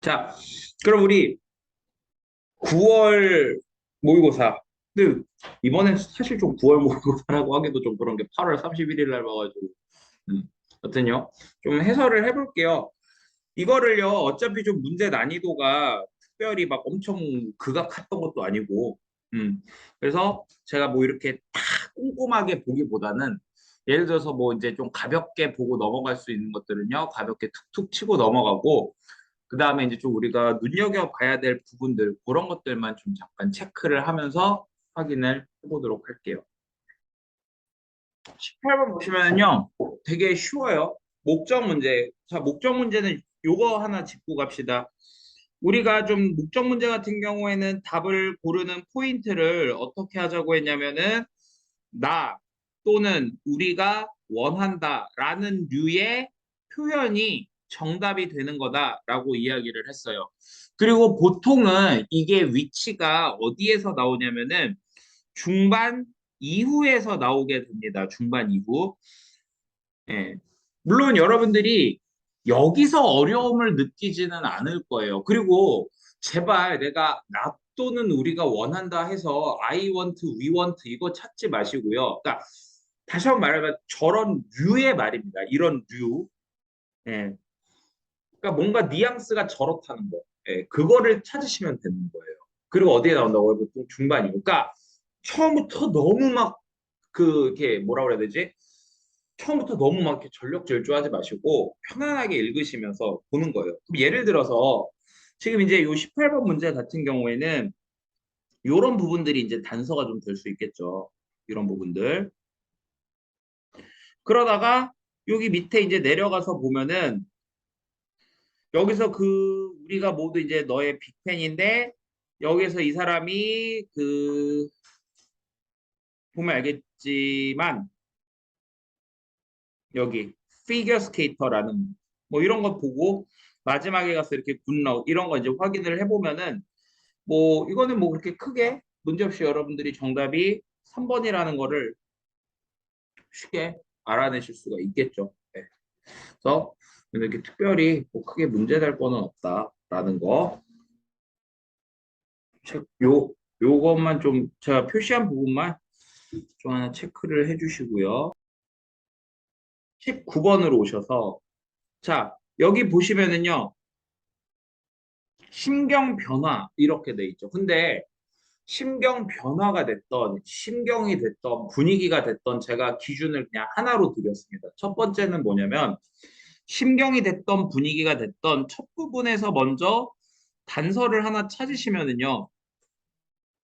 자, 그럼 우리 9월 모의고사. 근데 이번엔 사실 좀 9월 모의고사라고 하기도 좀 그런 게 8월 31일 날 봐가지고. 음, 어떠요? 좀 해설을 해볼게요. 이거를요, 어차피 좀 문제 난이도가 특별히 막 엄청 극악했던 것도 아니고, 그래서 제가 뭐 이렇게 다 꼼꼼하게 보기보다는 예를 들어서 뭐 이제 좀 가볍게 보고 넘어갈 수 있는 것들은요, 가볍게 툭툭 치고 넘어가고, 그 다음에 이제 좀 우리가 눈여겨봐야 될 부분들, 그런 것들만 좀 잠깐 체크를 하면서 확인을 해보도록 할게요. 18번 보시면은요, 되게 쉬워요. 목적 문제. 자, 목적 문제는 요거 하나 짚고 갑시다. 우리가 좀 목적 문제 같은 경우에는 답을 고르는 포인트를 어떻게 하자고 했냐면은, 나 또는 우리가 원한다라는 류의 표현이 정답이 되는 거다라고 이야기를 했어요. 그리고 보통은 이게 위치가 어디에서 나오냐면은 중반 이후에서 나오게 됩니다. 중반 이후. 예. 물론 여러분들이 여기서 어려움을 느끼지는 않을 거예요. 그리고 제발 내가 나 또는 우리가 원한다 해서 I want, we want 이거 찾지 마시고요. 그러니까 다시 한번 말하면 저런 류의 말입니다. 이런 류. 예. 그러니까 뭔가 뉘앙스가 저렇다는 거. 예. 그거를 찾으시면 되는 거예요. 그리고 어디에 나온다고요? 보통 중반이고. 그러니까 처음부터 너무 막 이렇게 뭐라 그래야 되지? 처음부터 너무 막 이렇게 전력질주하지 마시고 편안하게 읽으시면서 보는 거예요. 그럼 예를 들어서 지금 이제 요 18번 문제 같은 경우에는 이런 부분들이 이제 단서가 좀 될 수 있겠죠. 이런 부분들. 그러다가 여기 밑에 이제 내려가서 보면은 여기서 우리가 모두 이제 너의 빅팬인데 여기서 이 사람이 보면 알겠지만 여기 피겨 스케이터라는 뭐 이런 거 보고 마지막에 가서 이렇게 굿라웃 이런 거 이제 확인을 해보면은 뭐 이거는 뭐 그렇게 크게 문제없이 여러분들이 정답이 3번이라는 거를 쉽게 알아내실 수가 있겠죠. 네. 그래서 이렇게 특별히 뭐 크게 문제될 거는 없다라는 거. 요것만 좀 제가 표시한 부분만 좀 하나 체크를 해주시고요. 19번으로 오셔서 자 여기 보시면은요 심경 변화 이렇게 돼 있죠. 근데 심경 변화가 됐던 심경이 됐던 분위기가 됐던 제가 기준을 그냥 하나로 드렸습니다. 첫 번째는 뭐냐면 심경이 됐던 분위기가 됐던 첫 부분에서 먼저 단서를 하나 찾으시면은요.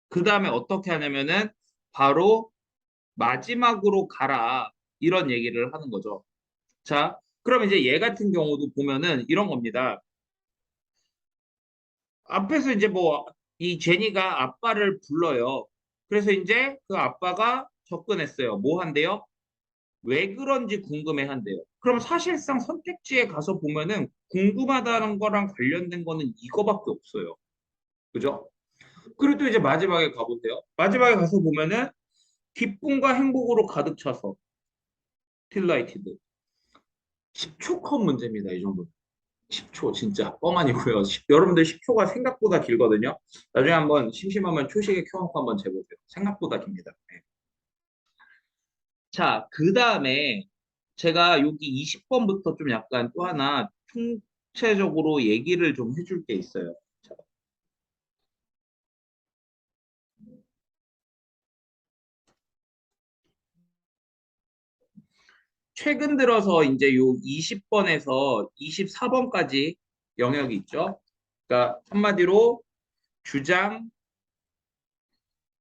그 다음에 어떻게 하냐면은 바로 마지막으로 가라 이런 얘기를 하는 거죠. 자, 그럼 이제 얘 같은 경우도 보면은 이런 겁니다. 앞에서 이제 뭐 이 제니가 아빠를 불러요. 그래서 이제 그 아빠가 접근했어요. 뭐 한대요? 왜 그런지 궁금해 한대요. 그럼 사실상 선택지에 가서 보면은 궁금하다는 거랑 관련된 거는 이거밖에 없어요. 그죠? 그리고 또 이제 마지막에 가보세요. 마지막에 가서 보면은 기쁨과 행복으로 가득 차서 딜라이티드. 10초 컷 문제입니다. 이 정도. 10초 진짜 뻥 아니고요. 여러분들 10초가 생각보다 길거든요. 나중에 한번 심심하면 초식에 켜놓고 한번 재보세요. 생각보다 깁니다. 네. 자, 그 다음에 제가 여기 20번부터 좀 약간 또 하나 총체적으로 얘기를 좀 해줄 게 있어요. 자, 최근 들어서 이제 요 20번에서 24번까지 영역이 있죠. 그러니까 한마디로 주장,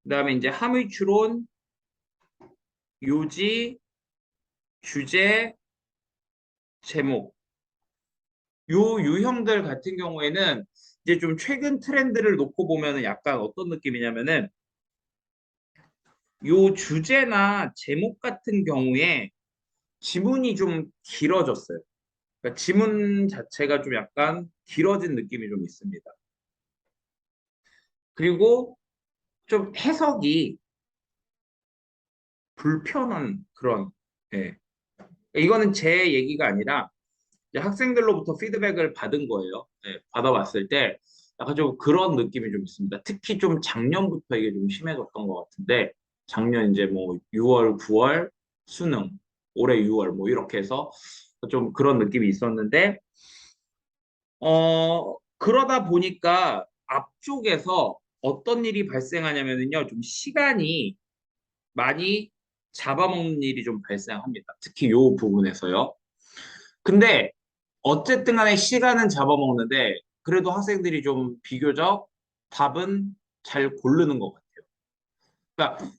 그다음에 이제 함의 추론, 요지, 주제, 제목. 요 유형들 같은 경우에는 이제 좀 최근 트렌드를 놓고 보면은 약간 어떤 느낌이냐면은 요 주제나 제목 같은 경우에 지문이 좀 길어졌어요. 그러니까 지문 자체가 좀 약간 길어진 느낌이 좀 있습니다. 그리고 좀 해석이 불편한 그런, 예. 이거는 제 얘기가 아니라 이제 학생들로부터 피드백을 받은 거예요. 네, 받아봤을 때 약간 좀 그런 느낌이 좀 있습니다. 특히 좀 작년부터 이게 좀 심해졌던 것 같은데 작년 이제 뭐 6월, 9월 수능, 올해 6월 뭐 이렇게 해서 좀 그런 느낌이 있었는데 그러다 보니까 앞쪽에서 어떤 일이 발생하냐면요. 좀 시간이 많이 잡아먹는 일이 좀 발생합니다. 특히 요 부분에서요. 근데 어쨌든 간에 시간은 잡아먹는데 그래도 학생들이 좀 비교적 답은 잘 고르는 것 같아요. 그러니까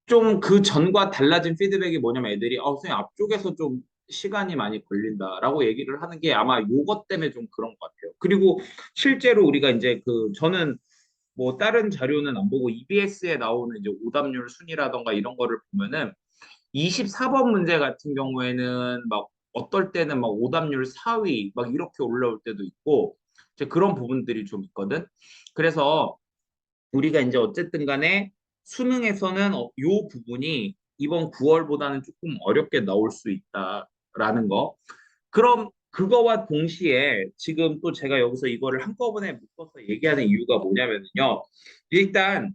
좀 그 전과 달라진 피드백이 뭐냐면 애들이 선생님 앞쪽에서 좀 시간이 많이 걸린다라고 얘기를 하는 게 아마 요것 때문에 좀 그런 것 같아요. 그리고 실제로 우리가 이제 저는 뭐 다른 자료는 안 보고 EBS에 나오는 이제 오답률 순이라던가 이런 거를 보면은 24번 문제 같은 경우에는 막 어떨 때는 막 오답률 4위 막 이렇게 올라올 때도 있고 이제 그런 부분들이 좀 있거든. 그래서 우리가 이제 어쨌든 간에 수능에서는 요 부분이 이번 9월보다는 조금 어렵게 나올 수 있다라는 거. 그럼 그거와 동시에 지금 또 제가 여기서 이거를 한꺼번에 묶어서 얘기하는 이유가 뭐냐면요. 일단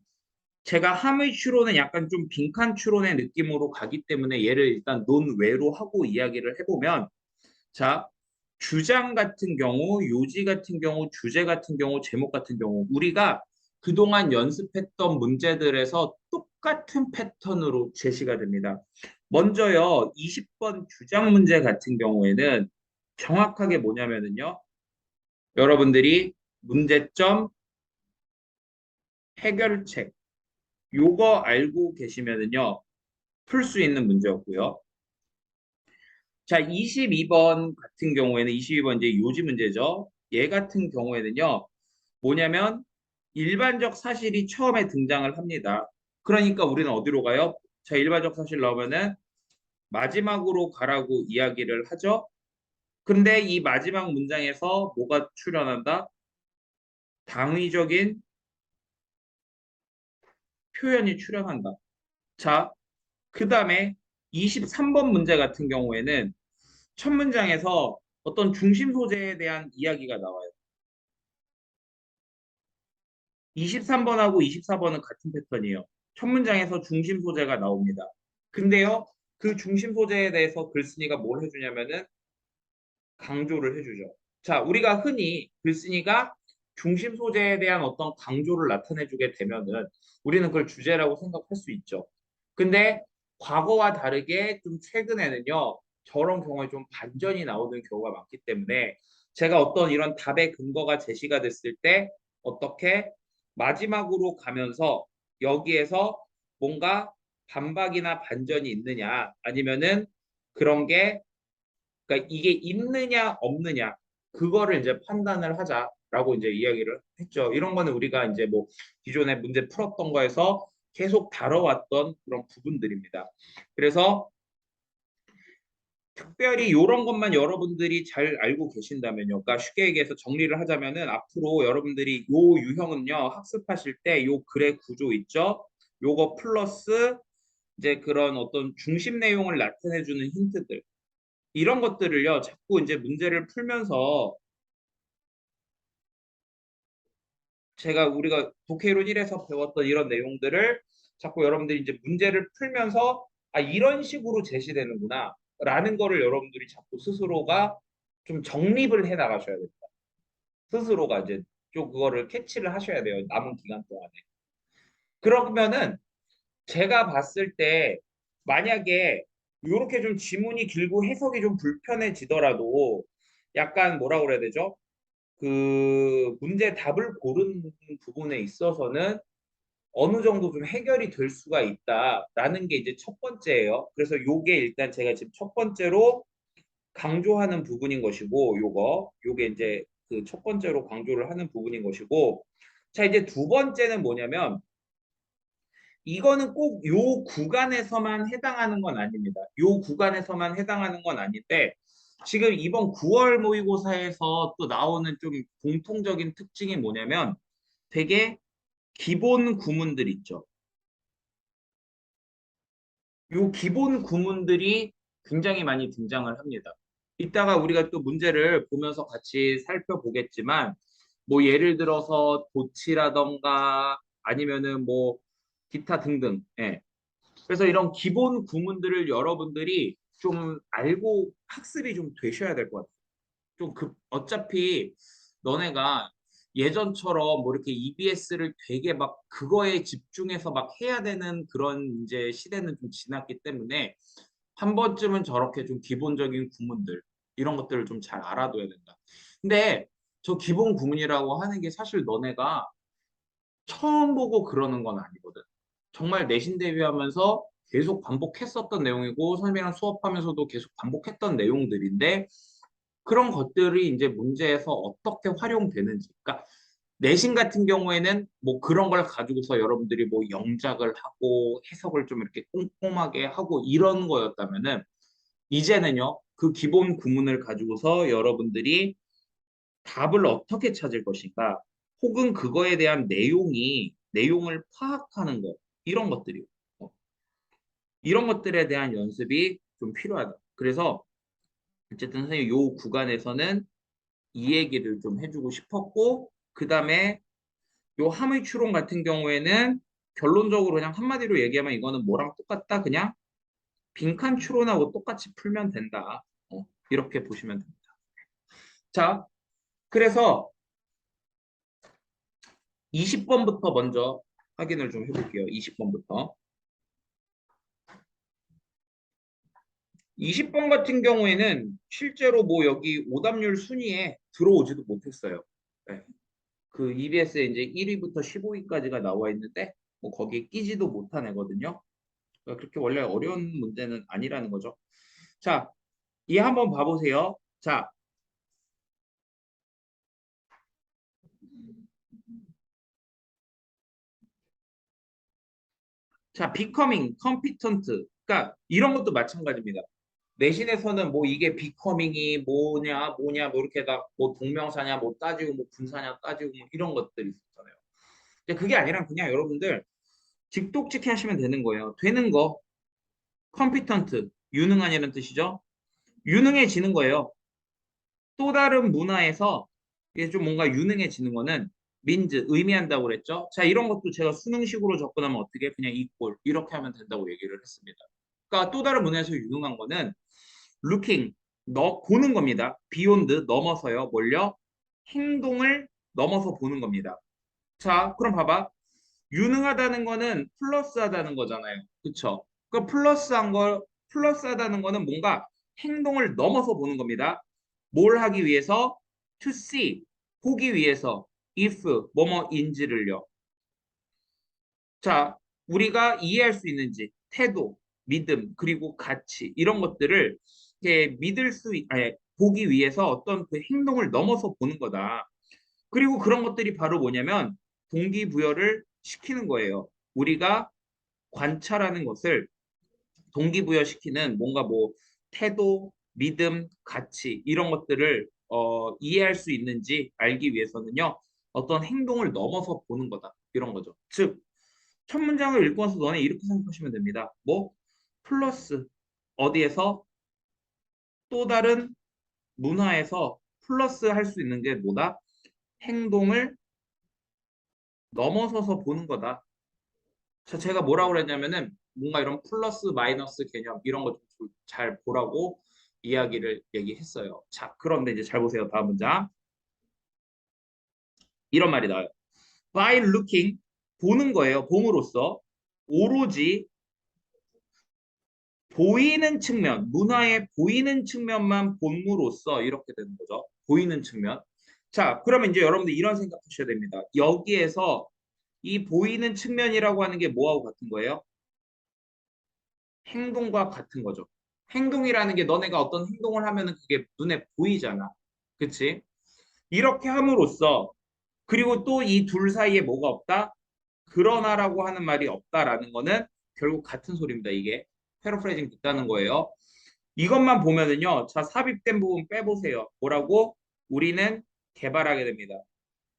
제가 함의 추론은 약간 좀 빈칸 추론의 느낌으로 가기 때문에 얘를 일단 논외로 하고 이야기를 해보면 자, 주장 같은 경우, 요지 같은 경우, 주제 같은 경우, 제목 같은 경우 우리가 그동안 연습했던 문제들에서 똑같은 패턴으로 제시가 됩니다. 먼저요, 20번 주장 문제 같은 경우에는 정확하게 뭐냐면은요, 여러분들이 문제점, 해결책, 요거 알고 계시면은요, 풀 수 있는 문제였고요. 자, 22번 같은 경우에는 22번 이제 요지 문제죠. 얘 같은 경우에는요. 뭐냐면 일반적 사실이 처음에 등장을 합니다. 그러니까 우리는 어디로 가요? 자, 일반적 사실 나오면은 마지막으로 가라고 이야기를 하죠. 근데 이 마지막 문장에서 뭐가 출현한다? 당위적인 표현이 출현한다. 자, 그 다음에 23번 문제 같은 경우에는 첫 문장에서 어떤 중심 소재에 대한 이야기가 나와요. 23번하고 24번은 같은 패턴이에요. 첫 문장에서 중심 소재가 나옵니다. 근데요, 그 중심 소재에 대해서 글쓴이가 뭘 해주냐면은 강조를 해주죠. 자, 우리가 흔히 글쓴이가 중심 소재에 대한 어떤 강조를 나타내주게 되면은 우리는 그걸 주제라고 생각할 수 있죠. 근데 과거와 다르게 좀 최근에는요, 저런 경우에 좀 반전이 나오는 경우가 많기 때문에 제가 어떤 이런 답의 근거가 제시가 됐을 때 어떻게 마지막으로 가면서 여기에서 뭔가 반박이나 반전이 있느냐 아니면은 그런 게 그러니까 이게 있느냐 없느냐 그거를 이제 판단을 하자라고 이제 이야기를 했죠. 이런 거는 우리가 이제 뭐 기존에 문제 풀었던 거에서 계속 다뤄왔던 그런 부분들입니다. 그래서 특별히 이런 것만 여러분들이 잘 알고 계신다면요. 그러니까 쉽게 얘기해서 정리를 하자면은 앞으로 여러분들이 요 유형은요 학습하실 때 요 글의 구조 있죠. 요거 플러스 이제 그런 어떤 중심 내용을 나타내주는 힌트들 이런 것들을요, 자꾸 이제 문제를 풀면서 우리가 독해이론 1에서 배웠던 이런 내용들을 자꾸 여러분들이 이제 문제를 풀면서 이런 식으로 제시되는구나 라는 거를 여러분들이 자꾸 스스로가 좀 정립을 해 나가셔야 됩니다. 스스로가 이제 좀 그거를 캐치를 하셔야 돼요. 남은 기간 동안에. 그러면은 제가 봤을 때 만약에 이렇게 좀 지문이 길고 해석이 좀 불편해지더라도 약간 뭐라 그래야 되죠? 그 문제 답을 고르는 부분에 있어서는 어느 정도 좀 해결이 될 수가 있다라는 게 이제 첫 번째예요. 그래서 요게 일단 제가 지금 첫 번째로 강조하는 부분인 것이고 요게 이제 그 첫 번째로 강조를 하는 부분인 것이고 자 이제 두 번째는 뭐냐면 이거는 꼭 요 구간에서만 해당하는 건 아닙니다. 요 구간에서만 해당하는 건 아닌데 지금 이번 9월 모의고사에서 또 나오는 좀 공통적인 특징이 뭐냐면 되게 기본 구문들 있죠. 요 기본 구문들이 굉장히 많이 등장을 합니다. 이따가 우리가 또 문제를 보면서 같이 살펴보겠지만, 뭐 예를 들어서 도치라던가 아니면은 뭐 기타 등등. 예. 그래서 이런 기본 구문들을 여러분들이 좀 알고 학습이 좀 되셔야 될 것 같아요. 어차피 너네가 예전처럼 뭐 이렇게 EBS를 되게 막 그거에 집중해서 막 해야 되는 그런 이제 시대는 좀 지났기 때문에 한 번쯤은 저렇게 좀 기본적인 구문들 이런 것들을 좀 잘 알아둬야 된다. 근데 저 기본 구문이라고 하는 게 사실 너네가 처음 보고 그러는 건 아니거든. 정말 내신 대비하면서 계속 반복했었던 내용이고 선생님이랑 수업하면서도 계속 반복했던 내용들인데 그런 것들이 이제 문제에서 어떻게 활용되는지. 그러니까 내신 같은 경우에는 뭐 그런 걸 가지고서 여러분들이 뭐 영작을 하고 해석을 좀 이렇게 꼼꼼하게 하고 이런 거였다면은 이제는요, 그 기본 구문을 가지고서 여러분들이 답을 어떻게 찾을 것인가, 혹은 그거에 대한 내용을 파악하는 것, 이런 것들이요. 어, 이런 것들에 대한 연습이 좀 필요하다. 그래서 어쨌든 선생님 요 구간에서는 이 얘기를 좀 해주고 싶었고, 그 다음에 요 함의 추론 같은 경우에는 결론적으로 그냥 한마디로 얘기하면 이거는 뭐랑 똑같다? 그냥 빈칸 추론하고 똑같이 풀면 된다. 이렇게 보시면 됩니다. 자, 그래서 20번부터 먼저 확인을 좀 해볼게요. 20번부터. 20번 같은 경우에는 실제로 뭐 여기 오답률 순위에 들어오지도 못했어요. 네. 그 EBS에 이제 1위부터 15위까지가 나와 있는데 뭐 거기에 끼지도 못한 애거든요. 그러니까 그렇게 원래 어려운 문제는 아니라는 거죠. 자, 이 한번 봐보세요. 자, becoming, competent. 그러니까 이런 것도 마찬가지입니다. 내신에서는 뭐 이게 becoming이 뭐냐, 뭐 이렇게 다 뭐 동명사냐, 뭐 따지고, 뭐 분사냐 따지고, 뭐 이런 것들이 있었잖아요. 근데 그게 아니라 그냥 여러분들 직독직해 하시면 되는 거예요. 되는 거, competent, 유능한이라는 뜻이죠. 유능해지는 거예요. 또 다른 문화에서 이게 좀 뭔가 유능해지는 거는 means, 의미한다고 그랬죠. 자, 이런 것도 제가 수능식으로 접근하면 어떻게 그냥 equal 이렇게 하면 된다고 얘기를 했습니다. 그러니까 또 다른 문화에서 유능한 거는 looking, 보는 겁니다. beyond, 넘어서요. 뭘요? 행동을 넘어서 보는 겁니다. 자, 그럼 봐봐. 유능하다는 거는 플러스하다는 거잖아요. 그쵸? 그 플러스하다는 거는 뭔가 행동을 넘어서 보는 겁니다. 뭘 하기 위해서? To see, 보기 위해서. if, 뭐뭐인지를요. 자, 우리가 이해할 수 있는지, 태도, 믿음, 그리고 가치, 이런 것들을 이렇게 아니, 보기 위해서 어떤 그 행동을 넘어서 보는 거다. 그리고 그런 것들이 바로 뭐냐면 동기부여를 시키는 거예요. 우리가 관찰하는 것을 동기부여시키는 뭔가 뭐 태도, 믿음, 가치 이런 것들을 이해할 수 있는지 알기 위해서는요. 어떤 행동을 넘어서 보는 거다. 이런 거죠. 즉, 첫 문장을 읽고 나서 너네 이렇게 생각하시면 됩니다. 뭐 플러스 어디에서 또 다른 문화에서 플러스 할 수 있는 게 뭐다? 행동을 넘어서서 보는 거다. 제가 뭐라고 그랬냐면은 뭔가 이런 플러스 마이너스 개념 이런 거 좀 잘 보라고 이야기를 얘기했어요. 자, 그런데 이제 잘 보세요. 다음 문장. 이런 말이 나와요. By looking, 보는 거예요. 봄으로써 오로지 보이는 측면, 문화의 보이는 측면만 본으로써 이렇게 되는 거죠. 보이는 측면. 자, 그러면 이제 여러분들 이런 생각하셔야 됩니다. 여기에서 이 보이는 측면이라고 하는 게 뭐하고 같은 거예요? 행동과 같은 거죠. 행동이라는 게 너네가 어떤 행동을 하면은 그게 눈에 보이잖아. 그치? 이렇게 함으로써 그리고 또 이 둘 사이에 뭐가 없다? 그러나라고 하는 말이 없다라는 거는 결국 같은 소리입니다. 이게 패러프레이징 됐다는 거예요. 이것만 보면은요. 자, 삽입된 부분 빼보세요. 뭐라고? 우리는 개발하게 됩니다.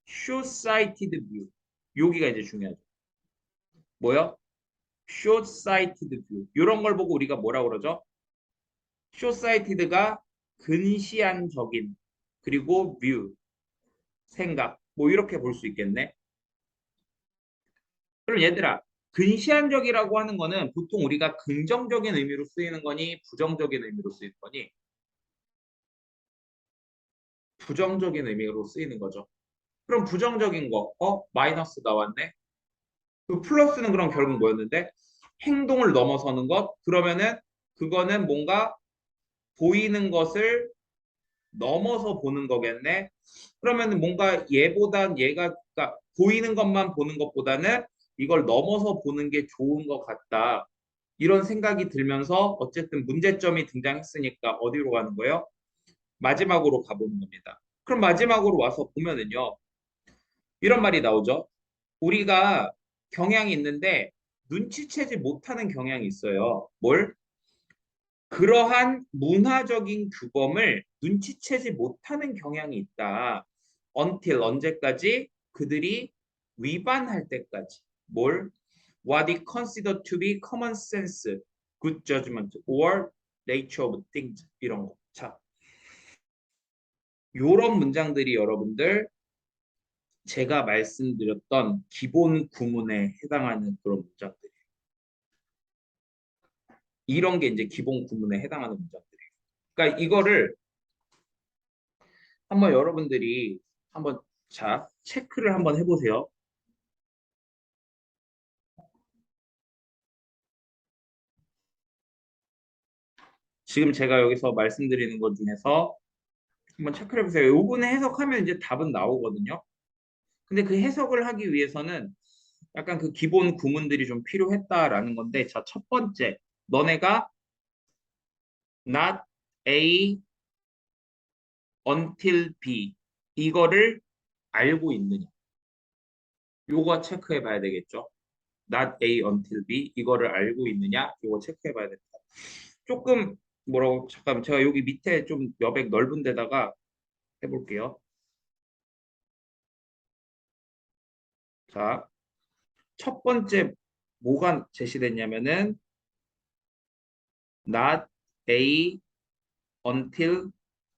short-sighted view. 여기가 이제 중요하죠. 뭐요? short-sighted view. 이런 걸 보고 우리가 뭐라고 그러죠? short-sighted가 근시안적인, 그리고 뷰, 생각, 뭐 이렇게 볼 수 있겠네. 그럼 얘들아, 근시안적이라고 하는 거는 보통 우리가 긍정적인 의미로 쓰이는 거니, 부정적인 의미로 쓰이는 거니? 부정적인 의미로 쓰이는 거죠. 그럼 부정적인 거, 마이너스 나왔네. 그 플러스는 그럼 결국 뭐였는데? 행동을 넘어서는 것? 그러면은 그거는 뭔가 보이는 것을 넘어서 보는 거겠네. 그러면은 뭔가 얘보단 얘가, 그러니까 보이는 것만 보는 것보다는 이걸 넘어서 보는 게 좋은 것 같다. 이런 생각이 들면서 어쨌든 문제점이 등장했으니까 어디로 가는 거예요? 마지막으로 가보는 겁니다. 그럼 마지막으로 와서 보면은요. 이런 말이 나오죠. 우리가 경향이 있는데 눈치채지 못하는 경향이 있어요. 뭘? 그러한 문화적인 규범을 눈치채지 못하는 경향이 있다. until 언제까지? 그들이 위반할 때까지. 뭘? What is considered to be common sense, good judgment, or nature of things 이런 거. 자, 요런 문장들이 여러분들 제가 말씀드렸던 기본 구문에 해당하는 그런 문장들. 이런 게 이제 기본 구문에 해당하는 문장들이에요. 그러니까 이거를 한번 여러분들이 한번 자 체크를 한번 해보세요. 지금 제가 여기서 말씀드리는 것 중에서 한번 체크를 해보세요. 요번에 해석하면 이제 답은 나오거든요. 근데 그 해석을 하기 위해서는 약간 그 기본 구문들이 좀 필요했다라는 건데, 자, 첫 번째, 너네가 not A until B 이거를 알고 있느냐? 요거 체크해 봐야 되겠죠. not A until B 이거를 알고 있느냐? 요거 체크해 봐야 됩니다. 조금 뭐라고 잠깐 제가 여기 밑에 좀 여백 넓은 데다가 해볼게요. 자, 첫 번째 뭐가 제시됐냐면은 not A until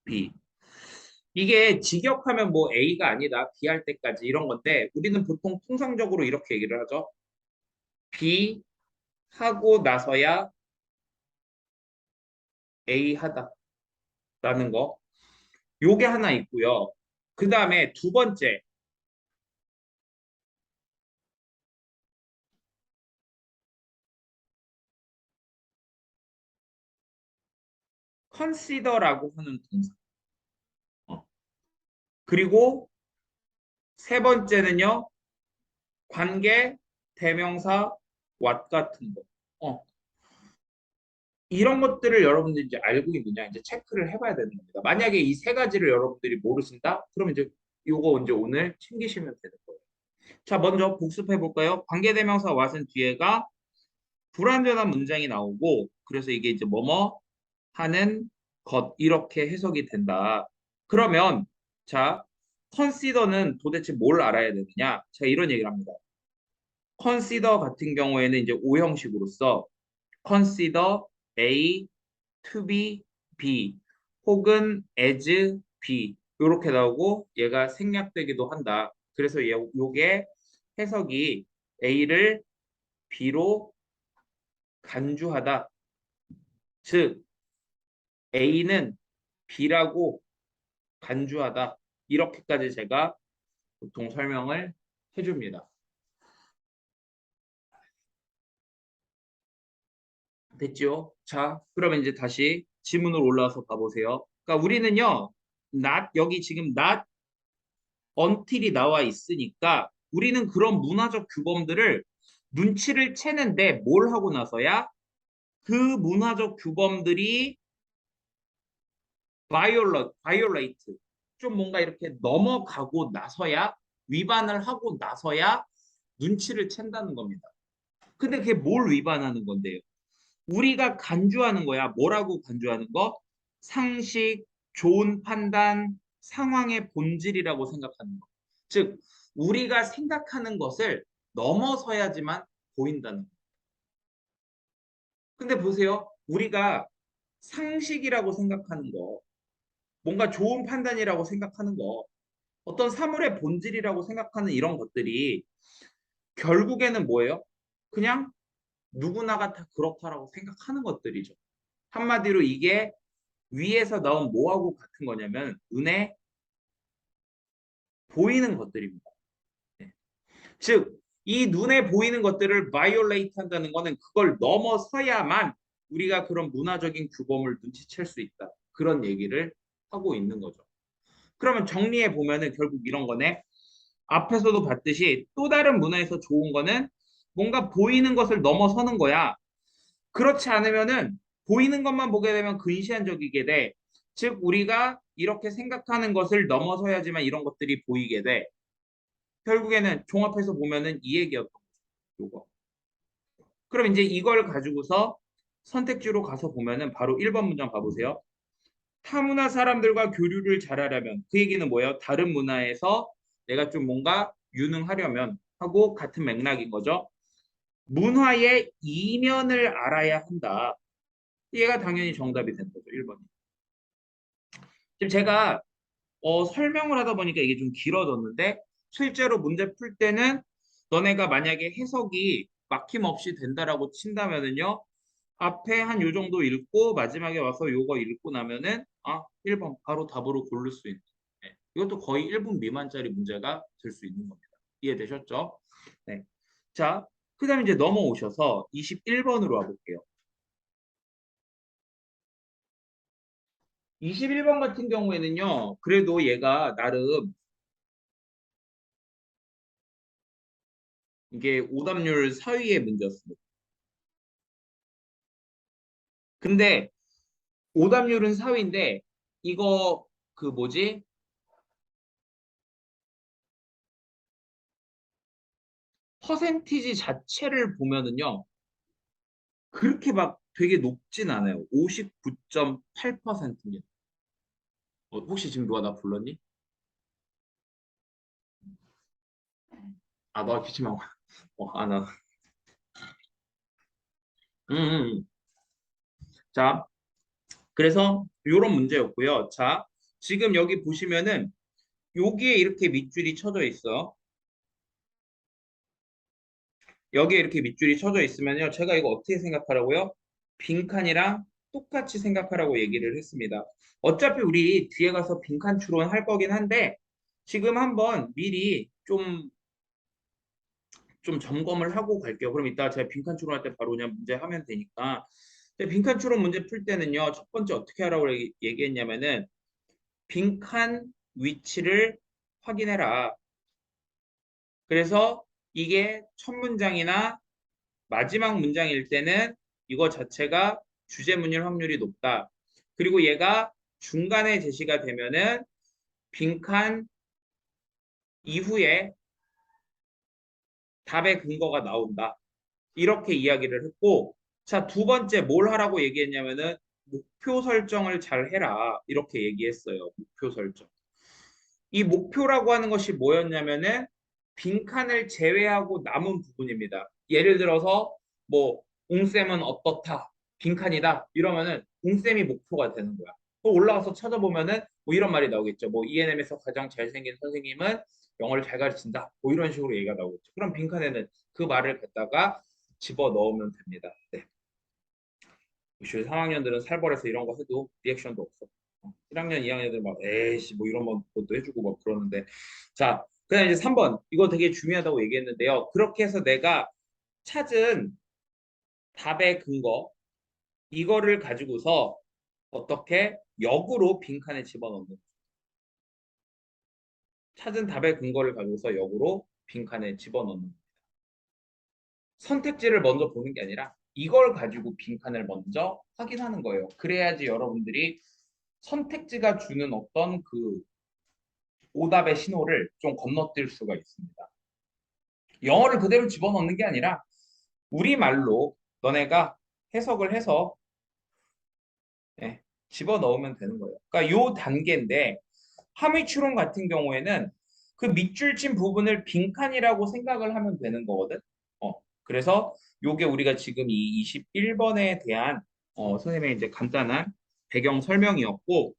B. 이게 직역하면 뭐 A가 아니다 B 할 때까지 이런 건데 우리는 보통 통상적으로 이렇게 얘기를 하죠. B 하고 나서야 A 하다라는 거. 요게 하나 있고요. 그 다음에 두 번째 consider라고 하는 동사. 어. 그리고 세 번째는요. 관계, 대명사, what 같은 거. 이런 것들을 여러분들이 이제 알고 있느냐 이제 체크를 해봐야 되는 겁니다. 만약에 이 세 가지를 여러분들이 모르신다? 그러면 이제 요거 이제 오늘 챙기시면 되는 거예요. 자, 먼저 복습해 볼까요? 관계대명사 what은 뒤에가 불완전한 문장이 나오고 그래서 이게 이제 뭐뭐 하는 것 이렇게 해석이 된다. 그러면 자, consider는 도대체 뭘 알아야 되느냐? 제가 이런 얘기를 합니다. consider 같은 경우에는 이제 오형식으로서 consider A to be B 혹은 as B 이렇게 나오고 얘가 생략되기도 한다. 그래서 요게 해석이 A를 B로 간주하다. 즉 A는 B라고 간주하다. 이렇게까지 제가 보통 설명을 해줍니다. 됐죠? 자, 그러면 이제 다시 지문으로 올라와서 봐보세요. 그러니까 우리는요, not 여기 지금 not until이 나와 있으니까 우리는 그런 문화적 규범들을 눈치를 채는데 뭘 하고 나서야 그 문화적 규범들이 violate 좀 뭔가 이렇게 넘어가고 나서야 위반을 하고 나서야 눈치를 챈다는 겁니다. 근데 그게 뭘 위반하는 건데요? 우리가 간주하는 거야. 뭐라고 간주하는 거? 상식, 좋은 판단, 상황의 본질이라고 생각하는 거. 즉, 우리가 생각하는 것을 넘어서야지만 보인다는 거. 근데 보세요. 우리가 상식이라고 생각하는 거. 뭔가 좋은 판단이라고 생각하는 거, 어떤 사물의 본질이라고 생각하는 이런 것들이 결국에는 뭐예요? 그냥 누구나가 다 그렇다라고 생각하는 것들이죠. 한마디로 이게 위에서 나온 뭐하고 같은 거냐면 눈에 보이는 것들입니다. 네. 즉, 이 눈에 보이는 것들을 바이올레이트 한다는 거는 그걸 넘어서야만 우리가 그런 문화적인 규범을 눈치챌 수 있다. 그런 얘기를 하고 있는 거죠. 그러면 정리해 보면은 결국 이런 거네. 앞에서도 봤듯이 또 다른 문화에서 좋은 거는 뭔가 보이는 것을 넘어서는 거야. 그렇지 않으면은 보이는 것만 보게 되면 근시안적이게 돼. 즉, 우리가 이렇게 생각하는 것을 넘어서야지만 이런 것들이 보이게 돼. 결국에는 종합해서 보면은 이 얘기였던 거죠. 요거. 그럼 이제 이걸 가지고서 선택지로 가서 보면은 바로 1번 문장 봐보세요. 타문화 사람들과 교류를 잘하려면 그 얘기는 뭐예요? 다른 문화에서 내가 좀 뭔가 유능하려면 하고 같은 맥락인 거죠. 문화의 이면을 알아야 한다. 얘가 당연히 정답이 된 거죠. 1번이. 지금 제가 설명을 하다 보니까 이게 좀 길어졌는데 실제로 문제 풀 때는 너네가 만약에 해석이 막힘없이 된다라고 친다면은요. 앞에 한 요 정도 읽고 마지막에 와서 요거 읽고 나면은 1번 바로 답으로 고를 수 있는. 네. 이것도 거의 1분 미만짜리 문제가 될 수 있는 겁니다. 이해되셨죠? 네. 자, 그다음에 이제 넘어오셔서 21번으로 와볼게요. 21번 같은 경우에는요. 그래도 얘가 나름 이게 오답률 4위의 문제였습니다. 근데 오답률은 4위인데 이거 그 뭐지? 퍼센티지 자체를 보면은요. 그렇게 막 되게 높진 않아요. 59.8%입니다. 혹시 지금 누가 나 불렀니? 너 기침하고. 나. 음, 음. 자, 그래서 요런 문제였고요. 자, 지금 여기 보시면은 여기에 이렇게 밑줄이 쳐져 있어. 여기에 이렇게 밑줄이 쳐져 있으면요. 제가 이거 어떻게 생각하라고요? 빈칸이랑 똑같이 생각하라고 얘기를 했습니다. 어차피 우리 뒤에 가서 빈칸 추론 할 거긴 한데 지금 한번 미리 좀 점검을 하고 갈게요. 그럼 이따 제가 빈칸 추론할 때 바로 그냥 문제 하면 되니까. 근데 빈칸 추론 문제 풀 때는요. 첫 번째 어떻게 하라고 얘기했냐면은 빈칸 위치를 확인해라. 그래서 이게 첫 문장이나 마지막 문장일 때는 이거 자체가 주제문일 확률이 높다. 그리고 얘가 중간에 제시가 되면은 빈칸 이후에 답의 근거가 나온다. 이렇게 이야기를 했고, 자, 두 번째 뭘 하라고 얘기했냐면은 목표 설정을 잘 해라. 이렇게 얘기했어요. 목표 설정. 이 목표라고 하는 것이 뭐였냐면은 빈칸을 제외하고 남은 부분입니다. 예를 들어서 뭐 웅쌤은 어떻다, 빈칸이다 이러면은 웅쌤이 목표가 되는 거야. 또 올라가서 찾아보면은 뭐 이런 말이 나오겠죠. 뭐 ENM에서 가장 잘생긴 선생님은 영어를 잘 가르친다. 뭐 이런 식으로 얘기가 나오겠죠. 그럼 빈칸에는 그 말을 갖다가 집어 넣으면 됩니다. 네. 3학년들은 살벌해서 이런 거 해도 리액션도 없어. 1학년, 2학년들 막 에이씨 뭐 이런 것도 해주고 막 그러는데 자, 그다음 이제 3번 이거 되게 중요하다고 얘기했는데요. 그렇게 해서 내가 찾은 답의 근거 이거를 가지고서 어떻게 역으로 빈칸에 집어넣는 찾은 답의 근거를 가지고서 역으로 빈칸에 집어넣는 선택지를 먼저 보는 게 아니라 이걸 가지고 빈칸을 먼저 확인하는 거예요. 그래야지 여러분들이 선택지가 주는 어떤 그 오답의 신호를 좀 건너뛸 수가 있습니다. 영어를 그대로 집어넣는 게 아니라 우리말로 너네가 해석을 해서 집어넣으면 되는 거예요. 그러니까 요 단계인데 함의 추론 같은 경우에는 그 밑줄 친 부분을 빈칸이라고 생각을 하면 되는 거거든. 그래서 요게 우리가 지금 이 21번에 대한 선생님의 이제 간단한 배경 설명이었고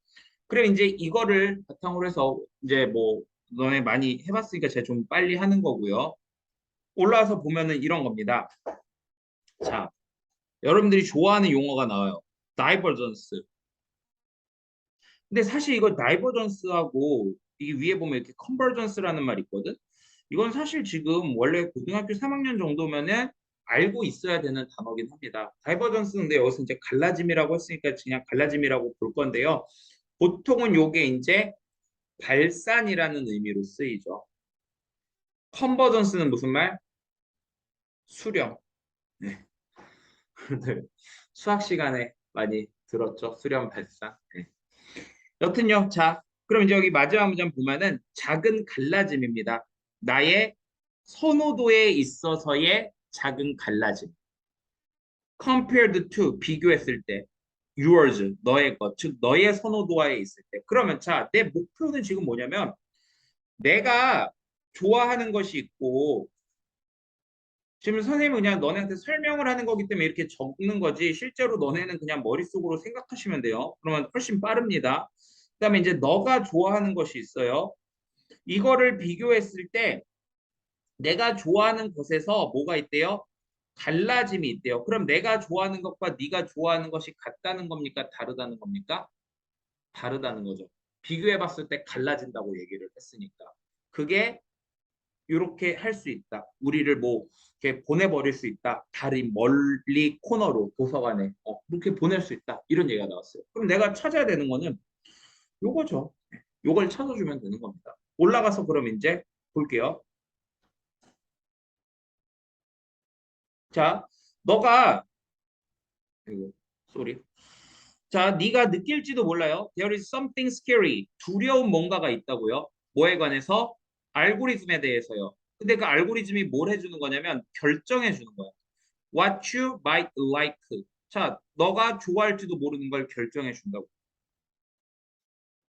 그래 이제 이거를 바탕으로 해서 이제 뭐 너네 많이 해봤으니까 제가 좀 빨리 하는 거고요. 올라와서 보면은 이런 겁니다. 자, 여러분들이 좋아하는 용어가 나와요. 다이버전스. 근데 사실 이거 다이버전스하고 이게 위에 보면 이렇게 컨버전스라는 말이 있거든. 이건 사실 지금 원래 고등학교 3학년 정도면은 알고 있어야 되는 단어긴 합니다. 다이버전스는 근데 여기서 이제 갈라짐이라고 했으니까 그냥 갈라짐이라고 볼 건데요. 보통은 요게 이제 발산이라는 의미로 쓰이죠. 컨버전스는 무슨 말? 수렴. 네. 수학 시간에 많이 들었죠. 수렴 발산. 네. 여튼요. 자, 그럼 이제 여기 마지막 문장 보면은 작은 갈라짐입니다. 나의 선호도에 있어서의 작은 갈라짐. compared to 비교했을 때 yours 너의 것, 즉 너의 선호도와에 있을 때. 그러면 자, 내 목표는 지금 뭐냐면 내가 좋아하는 것이 있고 지금 선생님은 그냥 너네한테 설명을 하는 거기 때문에 이렇게 적는 거지 실제로 너네는 그냥 머릿속으로 생각하시면 돼요. 그러면 훨씬 빠릅니다. 그다음에 이제 너가 좋아하는 것이 있어요. 이거를 비교했을 때 내가 좋아하는 것에서 뭐가 있대요? 달라짐이 있대요. 그럼 내가 좋아하는 것과 네가 좋아하는 것이 같다는 겁니까? 다르다는 겁니까? 다르다는 거죠. 비교해 봤을 때 갈라진다고 얘기를 했으니까. 그게 이렇게 할 수 있다. 우리를 뭐 이렇게 보내버릴 수 있다. 다리 멀리 코너로 도서관에 그렇게 보낼 수 있다. 이런 얘기가 나왔어요. 그럼 내가 찾아야 되는 거는 요거죠. 요걸 찾아주면 되는 겁니다. 올라가서 그럼 이제 볼게요. 자, 너가 이거 쏘리. 자, 네가 느낄지도 몰라요. There is something scary. 두려운 뭔가가 있다고요. 뭐에 관해서? 알고리즘에 대해서요. 근데 그 알고리즘이 뭘 해주는 거냐면 결정해 주는 거야. What you might like. 자, 너가 좋아할지도 모르는 걸 결정해 준다고.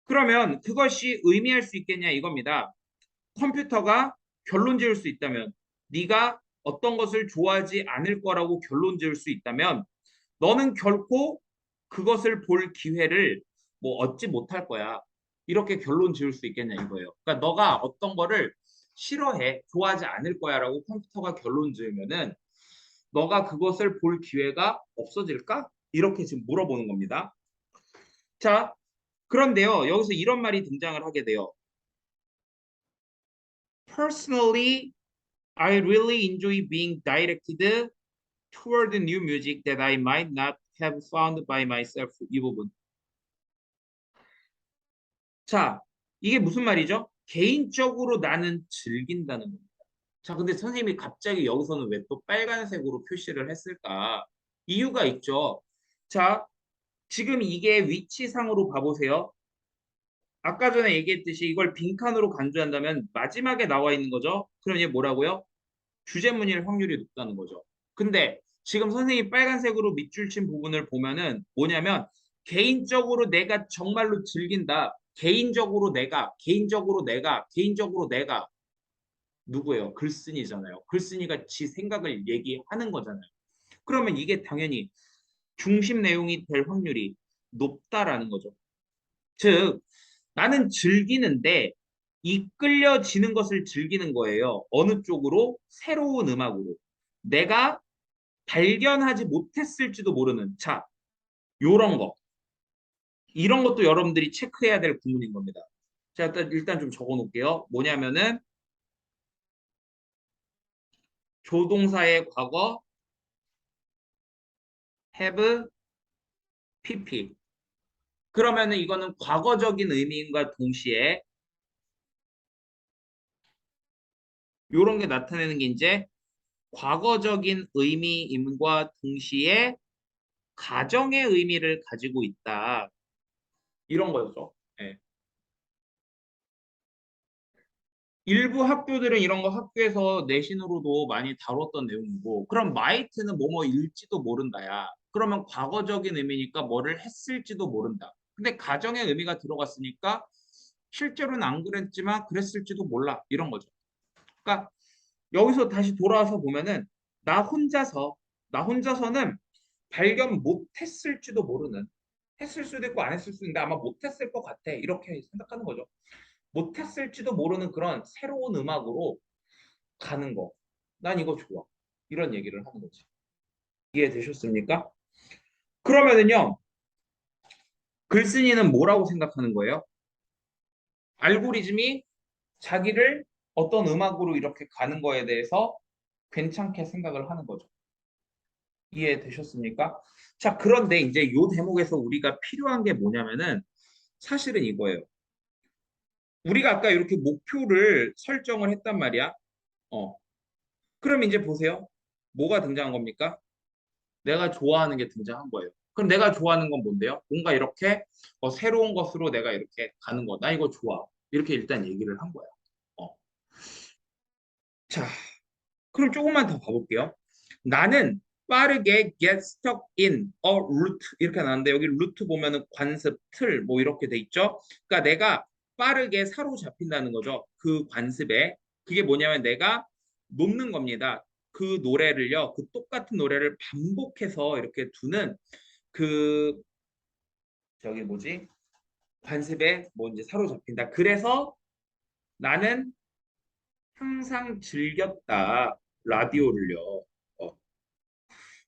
그러면 그것이 의미할 수 있겠냐 이겁니다. 컴퓨터가 결론 지을 수 있다면, 네가 어떤 것을 좋아하지 않을 거라고 결론 지을 수 있다면, 너는 결코 그것을 볼 기회를 뭐 얻지 못할 거야. 이렇게 결론 지을 수 있겠냐 이거예요. 그러니까 너가 어떤 거를 싫어해, 좋아하지 않을 거야라고 컴퓨터가 결론 지으면은 너가 그것을 볼 기회가 없어질까? 이렇게 지금 물어보는 겁니다. 자, 그런데요. 여기서 이런 말이 등장을 하게 돼요. Personally, I really enjoy being directed toward new music that I might not have found by myself. 이 부분. 자, 이게 무슨 말이죠? 개인적으로 나는 즐긴다는 겁니다. 자, 근데 선생님이 갑자기 여기서는 왜 또 빨간색으로 표시를 했을까? 이유가 있죠. 자, 지금 이게 위치상으로 봐보세요. 아까 전에 얘기했듯이 이걸 빈칸으로 간주한다면 마지막에 나와 있는 거죠. 그럼 이게 뭐라고요? 주제문일 확률이 높다는 거죠. 근데 지금 선생님이 빨간색으로 밑줄 친 부분을 보면은 뭐냐면 개인적으로 내가 정말로 즐긴다. 개인적으로 내가 누구예요? 글쓴이잖아요. 글쓴이가 지 생각을 얘기하는 거잖아요. 그러면 이게 당연히 중심 내용이 될 확률이 높다라는 거죠. 즉, 나는 즐기는데 이끌려지는 것을 즐기는 거예요. 어느 쪽으로? 새로운 음악으로. 내가 발견하지 못했을지도 모르는 자, 요런 거. 이런 것도 여러분들이 체크해야 될 부분인 겁니다. 자, 일단 좀 적어 놓을게요. 뭐냐면은 조동사의 과거 have, pp. 그러면은 이거는 과거적인 의미인과 동시에 요런 게 나타내는 게 이제 과거적인 의미임과 동시에 가정의 의미를 가지고 있다. 이런 거죠. 예. 일부 학교들은 이런 거 학교에서 내신으로도 많이 다뤘던 내용이고, 그럼 마이트는 뭐뭐일지도 모른다야. 그러면 과거적인 의미니까 뭐를 했을지도 모른다. 근데 가정의 의미가 들어갔으니까 실제로는 안 그랬지만 그랬을지도 몰라. 이런 거죠. 그러니까 여기서 다시 돌아와서 보면은 나 혼자서 나 혼자서는 발견 못했을지도 모르는 했을 수도 있고 안 했을 수도 있는데 아마 못했을 것 같아. 이렇게 생각하는 거죠. 못했을지도 모르는 그런 새로운 음악으로 가는 거. 난 이거 좋아. 이런 얘기를 하는 거지. 이해되셨습니까? 그러면은요, 글쓴이는 뭐라고 생각하는 거예요? 알고리즘이 자기를 어떤 음악으로 이렇게 가는 거에 대해서 괜찮게 생각을 하는 거죠. 이해되셨습니까? 자, 그런데 이제 이 대목에서 우리가 필요한 게 뭐냐면은 사실은 이거예요. 우리가 아까 이렇게 목표를 설정을 했단 말이야. 어. 그럼 이제 보세요. 뭐가 등장한 겁니까? 내가 좋아하는 게 등장한 거예요. 그럼 내가 좋아하는 건 뭔데요? 뭔가 이렇게 새로운 것으로 내가 이렇게 가는 거. 나 이거 좋아. 이렇게 일단 얘기를 한 거야. 어. 자, 그럼 조금만 더 가볼게요. 나는 빠르게 get stuck in a route 이렇게 나왔는데 여기 루트 보면은 관습, 틀 뭐 이렇게 돼 있죠. 그러니까 내가 빠르게 사로잡힌다는 거죠. 그 관습에. 그게 뭐냐면 내가 놓는 겁니다. 그 노래를요. 그 똑같은 노래를 반복해서 이렇게 두는 그 저기 뭐지? 관습에 뭐 이제 사로잡힌다. 그래서 나는 항상 즐겼다. 라디오를요. 어.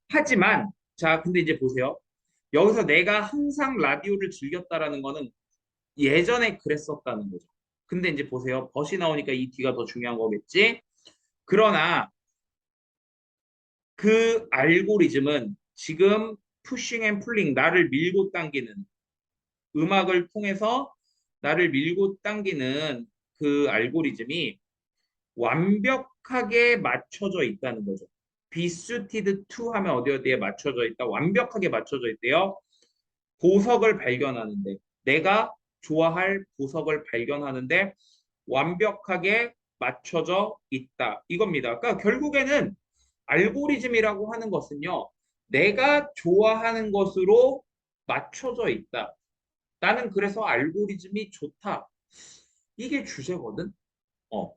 하지만 자, 근데 이제 보세요. 여기서 내가 항상 라디오를 즐겼다라는 거는 예전에 그랬었다는 거죠. 근데 이제 보세요. 벗이 나오니까 이 뒤가 더 중요한 거겠지? 그러나 그 알고리즘은 지금 푸싱 앤 풀링 나를 밀고 당기는 음악을 통해서 나를 밀고 당기는 그 알고리즘이 완벽하게 맞춰져 있다는 거죠. be suited to 하면 어디 어디에 맞춰져 있다. 완벽하게 맞춰져 있대요. 보석을 발견하는데 내가 좋아할 보석을 발견하는데 완벽하게 맞춰져 있다. 이겁니다. 그러니까 결국에는 알고리즘이라고 하는 것은요. 내가 좋아하는 것으로 맞춰져 있다. 나는 그래서 알고리즘이 좋다. 이게 주제거든. 어.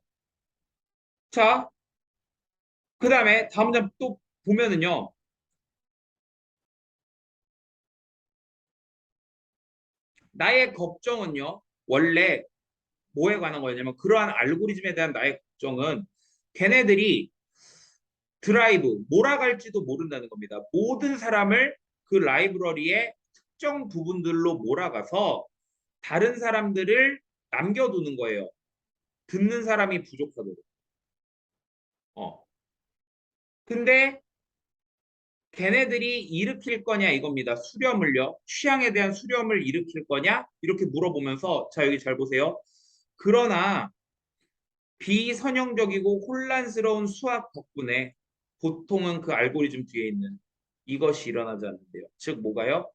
자, 그다음에 다음 장 또 보면은요. 나의 걱정은요. 원래 뭐에 관한 거였냐면 그러한 알고리즘에 대한 나의 걱정은 걔네들이 드라이브 몰아갈지도 모른다는 겁니다. 모든 사람을 그 라이브러리의 특정 부분들로 몰아가서 다른 사람들을 남겨두는 거예요. 듣는 사람이 부족하도록. 어. 근데 걔네들이 일으킬 거냐 이겁니다. 수렴을요. 취향에 대한 수렴을 일으킬 거냐? 이렇게 물어보면서 자 여기 잘 보세요. 그러나 비선형적이고 혼란스러운 수학 덕분에 보통은 그 알고리즘 뒤에 있는 이것이 일어나지 않는데요. 즉 뭐가요?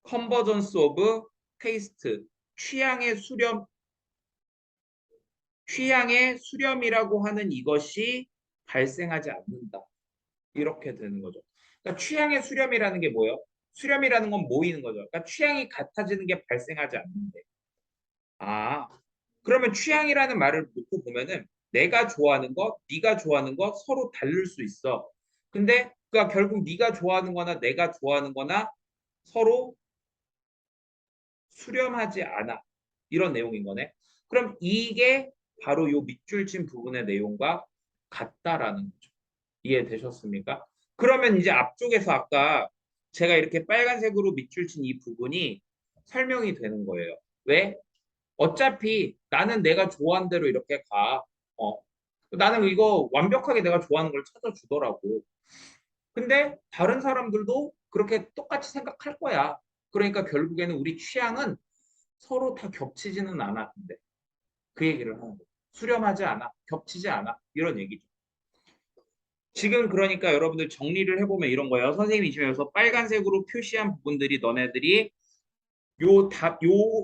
컨버전스 오브 테이스트 취향의 수렴 취향의 수렴이라고 하는 이것이 발생하지 않는다. 이렇게 되는 거죠. 그러니까 취향의 수렴이라는 게 뭐예요? 수렴이라는 건 모이는 거죠. 그러니까 취향이 같아지는 게 발생하지 않는데. 아, 그러면 취향이라는 말을 놓고 보면은 내가 좋아하는 것, 네가 좋아하는 것 서로 다를 수 있어. 근데 그러니까 결국 네가 좋아하는 거나 내가 좋아하는 거나 서로 수렴하지 않아. 이런 내용인 거네. 그럼 이게 바로 요 밑줄 친 부분의 내용과 같다라는 거죠. 이해되셨습니까? 그러면 이제 앞쪽에서 아까 제가 이렇게 빨간색으로 밑줄 친 이 부분이 설명이 되는 거예요. 왜? 어차피 나는 내가 좋아하는 대로 이렇게 가. 어. 나는 이거 완벽하게 내가 좋아하는 걸 찾아주더라고. 근데 다른 사람들도 그렇게 똑같이 생각할 거야. 그러니까 결국에는 우리 취향은 서로 다 겹치지는 않아. 근데 그 얘기를 하는 거예요. 수렴하지 않아. 겹치지 않아. 이런 얘기죠. 지금 그러니까 여러분들 정리를 해보면 이런 거예요. 선생님이 지금 여기서 빨간색으로 표시한 부분들이 너네들이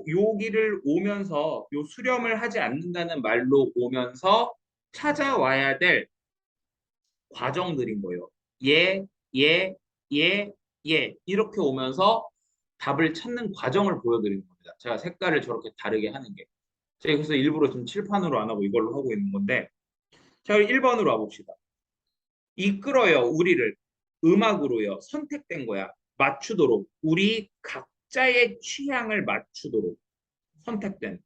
여기를 오면서 요 수렴을 하지 않는다는 말로 오면서 찾아와야 될 과정들인 거예요. 예, 예, 예, 예. 이렇게 오면서 답을 찾는 과정을 보여드리는 겁니다. 제가 색깔을 저렇게 다르게 하는 게. 제가 그래서 일부러 좀 칠판으로 안 하고 이걸로 하고 있는 건데. 자, 1번으로 와봅시다. 이끌어요, 우리를. 음악으로요. 선택된 거야. 맞추도록. 우리 각 각자의 취향을 맞추도록 선택된.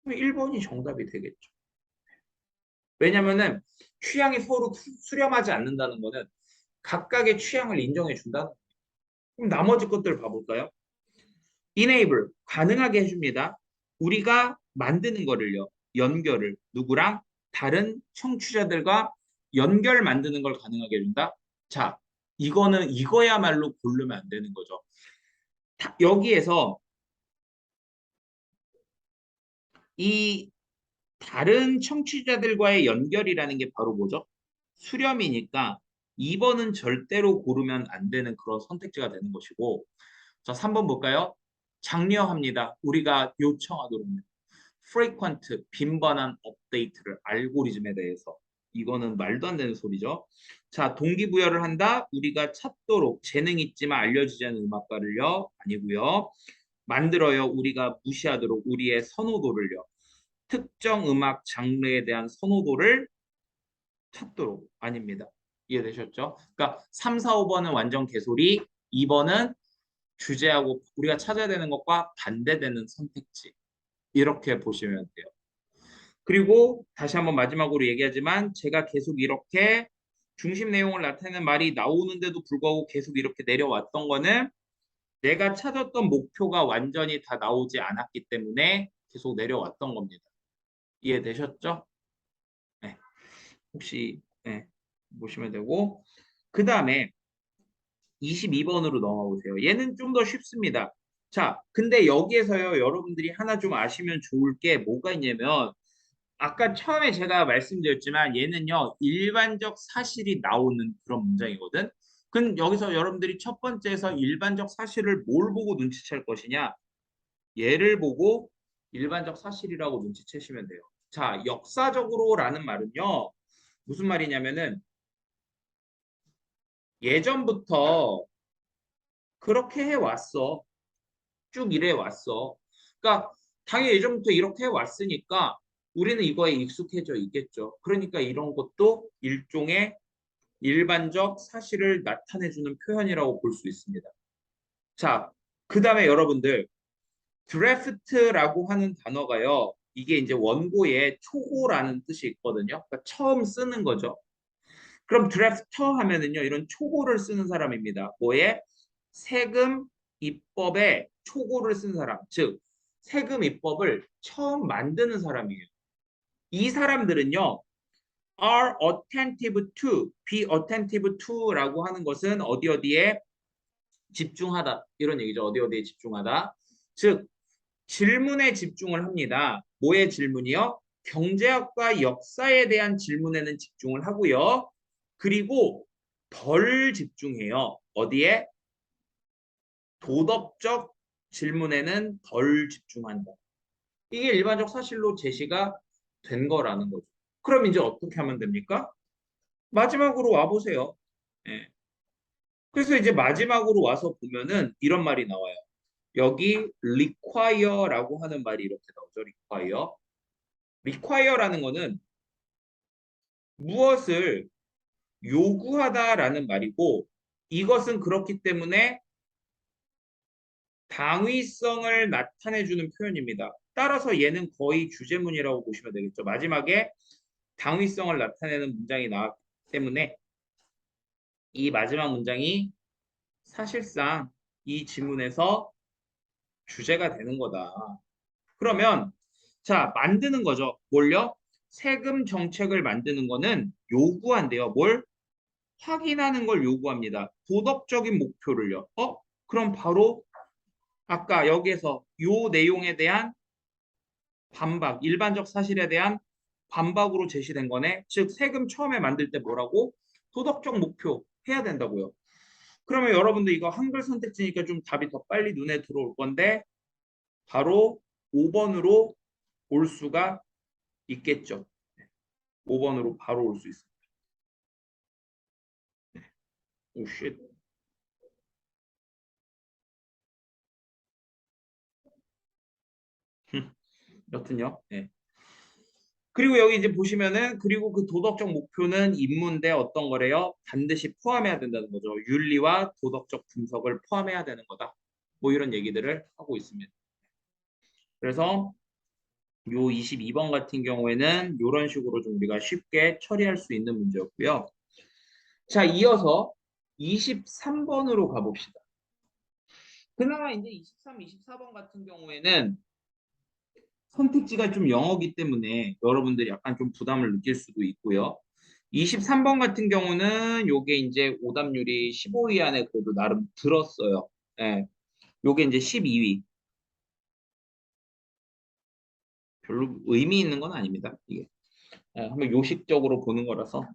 그럼 1번이 정답이 되겠죠. 왜냐면은 취향이 서로 수렴하지 않는다는 거는 각각의 취향을 인정해 준다. 그럼 나머지 것들 봐볼까요? enable 가능하게 해줍니다. 우리가 만드는 거를요. 연결을 누구랑 다른 청취자들과 연결 만드는 걸 가능하게 해준다. 자, 이거는 이거야말로 고르면 안 되는 거죠. 여기에서 이 다른 청취자들과의 연결이라는 게 바로 뭐죠? 수렴이니까 2번은 절대로 고르면 안 되는 그런 선택지가 되는 것이고, 자, 3번 볼까요? 장려합니다. 우리가 요청하도록 frequent 빈번한 업데이트를 알고리즘에 대해서. 이거는 말도 안 되는 소리죠. 자, 동기부여를 한다. 우리가 찾도록 재능 있지만 알려지지 않은 음악가를요. 아니고요. 만들어요. 우리가 무시하도록 우리의 선호도를요. 특정 음악 장르에 대한 선호도를 찾도록 아닙니다. 이해되셨죠? 그러니까 3, 4, 5번은 완전 개소리, 2번은 주제하고 우리가 찾아야 되는 것과 반대되는 선택지. 이렇게 보시면 돼요. 그리고 다시 한번 마지막으로 얘기하지만 제가 계속 이렇게 중심 내용을 나타내는 말이 나오는데도 불구하고 계속 이렇게 내려왔던 거는 내가 찾았던 목표가 완전히 다 나오지 않았기 때문에 계속 내려왔던 겁니다. 이해되셨죠? 네. 혹시 네, 보시면 되고 그 다음에 22번으로 넘어가 보세요. 얘는 좀 더 쉽습니다. 자, 근데 여기에서요 여러분들이 하나 좀 아시면 좋을 게 뭐가 있냐면 아까 처음에 제가 말씀드렸지만 얘는요 일반적 사실이 나오는 그런 문장이거든. 그럼 여기서 여러분들이 첫 번째에서 일반적 사실을 뭘 보고 눈치챌 것이냐? 얘를 보고 일반적 사실이라고 눈치채시면 돼요. 자, 역사적으로라는 말은요 무슨 말이냐면은 예전부터 그렇게 해왔어. 쭉 이래 왔어. 그러니까 당연히 예전부터 이렇게 해왔으니까 우리는 이거에 익숙해져 있겠죠. 그러니까 이런 것도 일종의 일반적 사실을 나타내주는 표현이라고 볼 수 있습니다. 자, 그 다음에 여러분들 드래프트라고 하는 단어가요. 이게 이제 원고에 초고라는 뜻이 있거든요. 그러니까 처음 쓰는 거죠. 그럼 드래프터 하면은요, 이런 초고를 쓰는 사람입니다. 뭐에? 세금 입법에 초고를 쓴 사람, 즉 세금 입법을 처음 만드는 사람이에요. 이 사람들은요, are attentive to, be attentive to라고 하는 것은 어디 어디에 집중하다 이런 얘기죠. 어디 어디에 집중하다. 즉 질문에 집중을 합니다. 뭐의 질문이요? 경제학과 역사에 대한 질문에는 집중을 하고요. 그리고 덜 집중해요. 어디에? 도덕적 질문에는 덜 집중한다. 이게 일반적 사실로 제시가 된 거라는 거죠. 그럼 이제 어떻게 하면 됩니까? 마지막으로 와보세요. 예. 그래서 이제 마지막으로 와서 보면은 이런 말이 나와요. 여기 require라고 하는 말이 이렇게 나오죠. require. require라는 거는 무엇을 요구하다라는 말이고 이것은 그렇기 때문에 당위성을 나타내주는 표현입니다. 따라서 얘는 거의 주제문이라고 보시면 되겠죠. 마지막에 당위성을 나타내는 문장이 나왔기 때문에 이 마지막 문장이 사실상 이 지문에서 주제가 되는 거다. 그러면 자 만드는 거죠. 뭘요? 세금 정책을 만드는 거는 요구한대요. 뭘? 확인하는 걸 요구합니다. 도덕적인 목표를요. 그럼 바로 아까 여기에서 요 내용에 대한 반박, 일반적 사실에 대한 반박으로 제시된 거네. 즉 세금 처음에 만들 때 뭐라고? 도덕적 목표 해야 된다고요. 그러면 여러분들 이거 한글 선택지니까 좀 답이 더 빨리 눈에 들어올 건데 바로 5번으로 올 수가 있겠죠. 5번으로 바로 올 수 있습니다. 오 쉣. 여튼요. 네. 그리고 여기 이제 보시면은 그리고 그 도덕적 목표는 인문대 어떤 거래요? 반드시 포함해야 된다는 거죠. 윤리와 도덕적 분석을 포함해야 되는 거다. 뭐 이런 얘기들을 하고 있습니다. 그래서 요 22번 같은 경우에는 이런 식으로 좀 우리가 쉽게 처리할 수 있는 문제였고요. 자, 이어서 23번으로 가봅시다. 그나마 이제 23, 24번 같은 경우에는 선택지가 좀 영어기 때문에 여러분들이 약간 좀 부담을 느낄 수도 있고요. 23번 같은 경우는 요게 이제 오답률이 15위 안에 그래도 나름 들었어요. 예. 요게 이제 12위. 별로 의미 있는 건 아닙니다. 이게. 예, 한번 요식적으로 보는 거라서.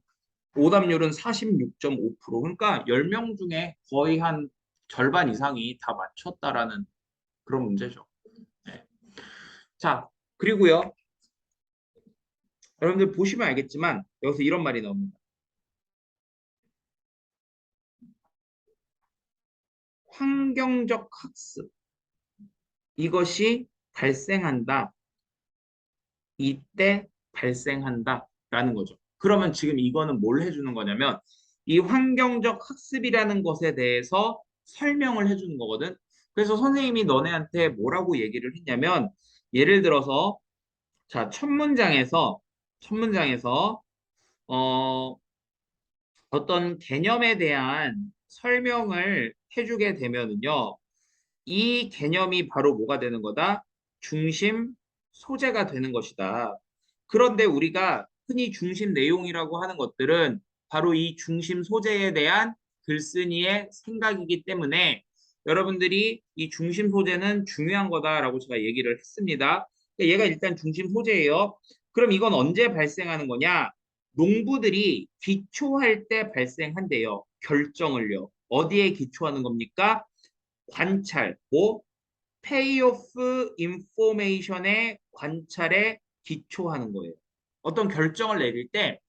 오답률은 46.5%. 그러니까 10명 중에 거의 한 절반 이상이 다 맞췄다라는 그런 문제죠. 네. 자, 그리고요. 여러분들 보시면 알겠지만 여기서 이런 말이 나옵니다. 환경적 학습. 이것이 발생한다. 이때 발생한다라는 거죠. 그러면 지금 이거는 뭘 해주는 거냐면 이 환경적 학습이라는 것에 대해서 설명을 해주는 거거든. 그래서 선생님이 너네한테 뭐라고 얘기를 했냐면 예를 들어서 자, 첫 문장에서 어, 어떤 개념에 대한 설명을 해주게 되면은요. 이 개념이 바로 뭐가 되는 거다? 중심 소재가 되는 것이다. 그런데 우리가 흔히 중심 내용이라고 하는 것들은 바로 이 중심 소재에 대한 글쓴이의 생각이기 때문에 여러분들이 이 중심 소재는 중요한 거다라고 제가 얘기를 했습니다. 얘가 일단 중심 소재예요. 그럼 이건 언제 발생하는 거냐? 농부들이 기초할 때 발생한대요. 결정을요. 어디에 기초하는 겁니까? 관찰, 뭐 payoff information의 관찰에 기초하는 거예요. 어떤 결정을 내릴 때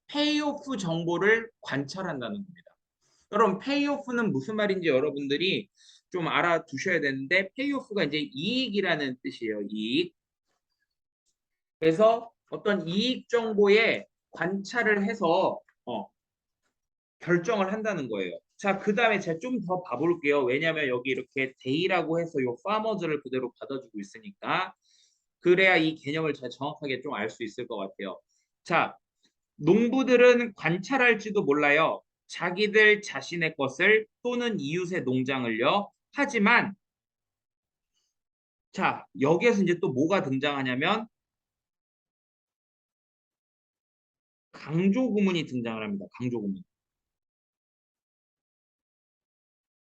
payoff 정보를 관찰한다는 겁니다. 여러분, payoff는 무슨 말인지 여러분들이 좀 알아두셔야 되는데 payoff가 이제 이익이라는 뜻이에요. 이익. 그래서 어떤 이익 정보에 관찰을 해서 결정을 한다는 거예요. 자, 그 다음에 제가 좀 더 봐볼게요. 왜냐하면 여기 이렇게 데이라고 해서 요 파머즈를 그대로 받아주고 있으니까 그래야 이 개념을 제가 정확하게 좀 알 수 있을 것 같아요. 자, 농부들은 관찰할지도 몰라요. 자기들 자신의 것을 또는 이웃의 농장을요. 하지만 자, 여기에서 이제 또 뭐가 등장하냐면 강조 구문이 등장을 합니다. 강조 구문.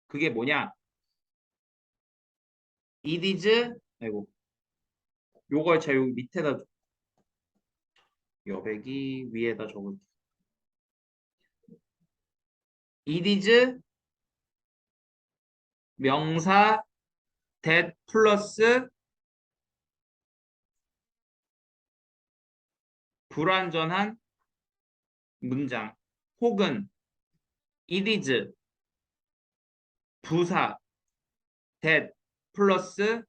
그게 뭐냐? It is 아이고 요걸 제가 여기 밑에다 여백이 위에다 적을게요. It is 명사 that 플러스 불완전한 문장 혹은 it is 부사 that 플러스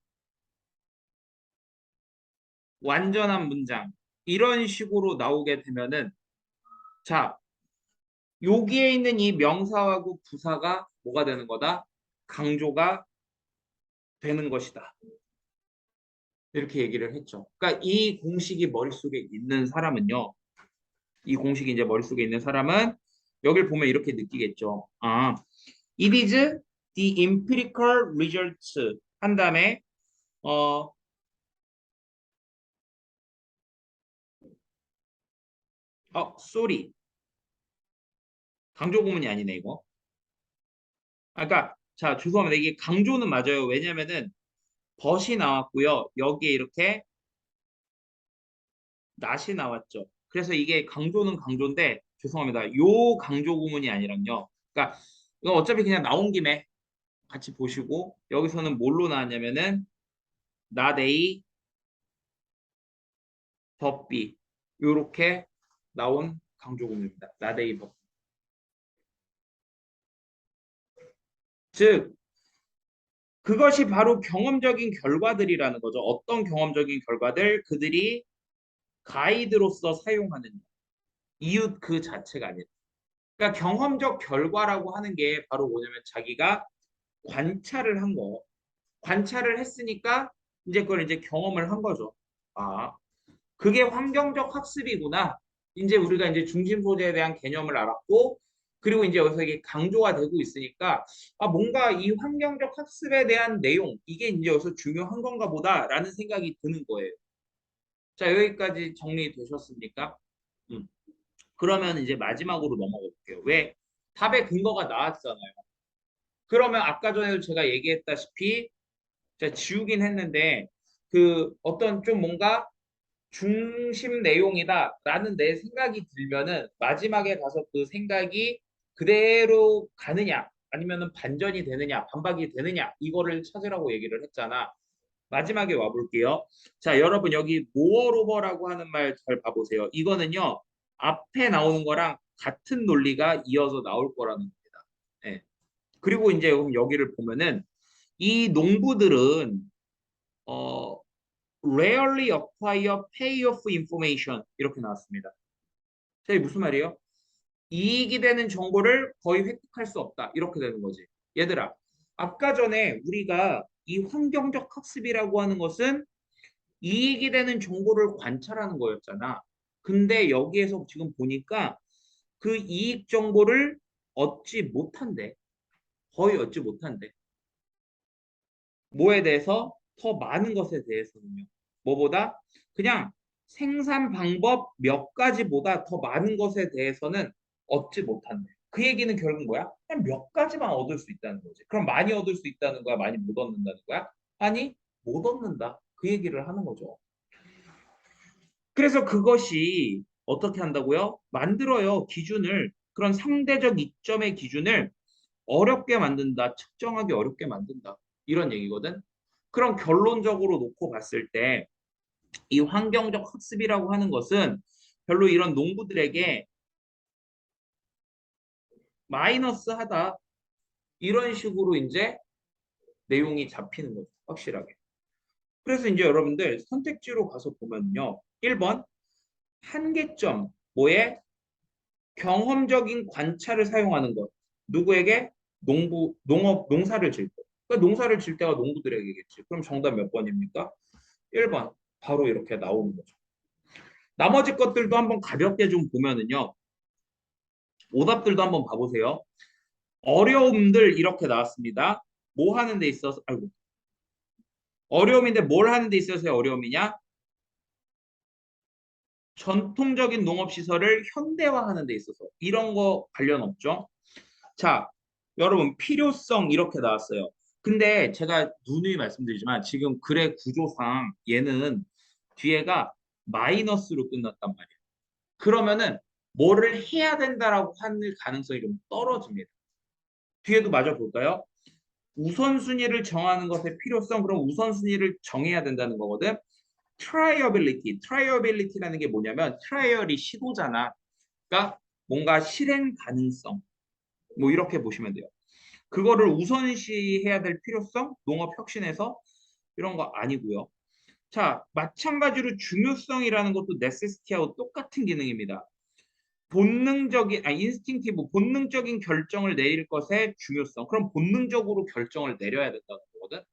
완전한 문장 이런 식으로 나오게 되면은 자 여기에 있는 이 명사하고 부사가 뭐가 되는 거다? 강조가 되는 것이다. 이렇게 얘기를 했죠. 그러니까 이 공식이 머릿속에 있는 사람은요. 이 공식이 이제 머릿속에 있는 사람은 여길 보면 이렇게 느끼겠죠. 아, it is the empirical results 한 다음에 어, sorry. 강조 구문이 아니네 이거. 그러니까 자, 죄송합니다. 이게 강조는 맞아요. 왜냐면은 벗이 나왔고요. 여기에 이렇게 낫이 나왔죠. 그래서 이게 강조는 강조인데 죄송합니다. 요 강조 구문이 아니란요. 그러니까 이거 어차피 그냥 나온 김에 같이 보시고 여기서는 뭘로 나왔냐면은 not A, but B 요렇게 나온 강조 구문입니다. not A, but B. 즉 그것이 바로 경험적인 결과들이라는 거죠. 어떤 경험적인 결과들 그들이 가이드로서 사용하는 이웃 그 자체가 아니라. 그러니까 경험적 결과라고 하는 게 바로 뭐냐면 자기가 관찰을 한 거. 관찰을 했으니까 이제 그걸 이제 경험을 한 거죠. 아, 그게 환경적 학습이구나. 이제 우리가 이제 중심 소재에 대한 개념을 알았고, 그리고 이제 여기서 이게 강조가 되고 있으니까, 아, 뭔가 이 환경적 학습에 대한 내용, 이게 이제 여기서 중요한 건가 보다라는 생각이 드는 거예요. 자, 여기까지 정리되셨습니까? 음. 그러면 이제 마지막으로 넘어가 볼게요. 왜? 답의 근거가 나왔잖아요. 그러면 아까 전에도 제가 얘기했다시피, 제가 지우긴 했는데, 그 어떤 좀 뭔가 중심 내용이다라는 내 생각이 들면은 마지막에 가서 그 생각이 그대로 가느냐 아니면은 반전이 되느냐 반박이 되느냐 이거를 찾으라고 얘기를 했잖아. 마지막에 와볼게요. 자, 여러분 여기 모어로버라고 하는 말 잘 봐보세요. 이거는요 앞에 나오는 거랑 같은 논리가 이어서 나올 거라는 겁니다. 예. 그리고 이제 여기를 보면은 이 농부들은 어 rarely acquire payoff information 이렇게 나왔습니다. 이게 무슨 말이에요? 이익이 되는 정보를 거의 획득할 수 없다. 이렇게 되는 거지. 얘들아, 아까 전에 우리가 이 환경적 학습이라고 하는 것은 이익이 되는 정보를 관찰하는 거였잖아. 근데 여기에서 지금 보니까 그 이익 정보를 얻지 못한대. 거의 얻지 못한대. 뭐에 대해서? 더 많은 것에 대해서는요. 뭐보다? 그냥 생산 방법 몇 가지보다 더 많은 것에 대해서는 얻지 못한대. 그 얘기는 결국 뭐야? 그냥 몇 가지만 얻을 수 있다는 거지. 그럼 많이 얻을 수 있다는 거야? 많이 못 얻는다는 거야? 아니, 못 얻는다. 그 얘기를 하는 거죠. 그래서 그것이 어떻게 한다고요? 만들어요. 기준을. 그런 상대적 이점의 기준을 어렵게 만든다. 측정하기 어렵게 만든다. 이런 얘기거든. 그럼 결론적으로 놓고 봤을 때 이 환경적 학습이라고 하는 것은 별로 이런 농부들에게 마이너스하다. 이런 식으로 이제 내용이 잡히는 거죠. 확실하게. 그래서 이제 여러분들 선택지로 가서 보면요. 1번 한계점 뭐에 경험적인 관찰을 사용하는 것. 누구에게? 농사를 질 때. 그러니까 농사를 질 때가 농부들에게겠지. 그럼 정답 몇 번입니까? 1번. 바로 이렇게 나오는 거죠. 나머지 것들도 한번 가볍게 좀 보면은요. 오답들도 한번 봐보세요. 어려움들 이렇게 나왔습니다. 뭐 하는 데 있어서, 아이고. 어려움인데 뭘 하는 데 있어서의 어려움이냐? 전통적인 농업시설을 현대화하는 데 있어서. 이런 거 관련 없죠? 자, 여러분 필요성 이렇게 나왔어요. 근데 제가 누누이 말씀드리지만 지금 글의 구조상 얘는 뒤에가 마이너스로 끝났단 말이에요. 그러면은 뭐를 해야 된다라고 하는 가능성이 좀 떨어집니다. 뒤에도 마저 볼까요? 우선순위를 정하는 것의 필요성, 그럼 우선순위를 정해야 된다는 거거든. 트라이어빌리티라는 게 뭐냐면 트라이얼이 시도잖아. 그러니까 뭔가 실행 가능성 뭐 이렇게 보시면 돼요. 그거를 우선시해야 될 필요성, 농업 혁신에서 이런 거 아니고요. 자, 마찬가지로 중요성이라는 것도 네세시티하고 똑같은 기능입니다. 인스팅티브, 본능적인 결정을 내릴 것의 중요성. 그럼 본능적으로 결정을 내려야 된다는 거거든.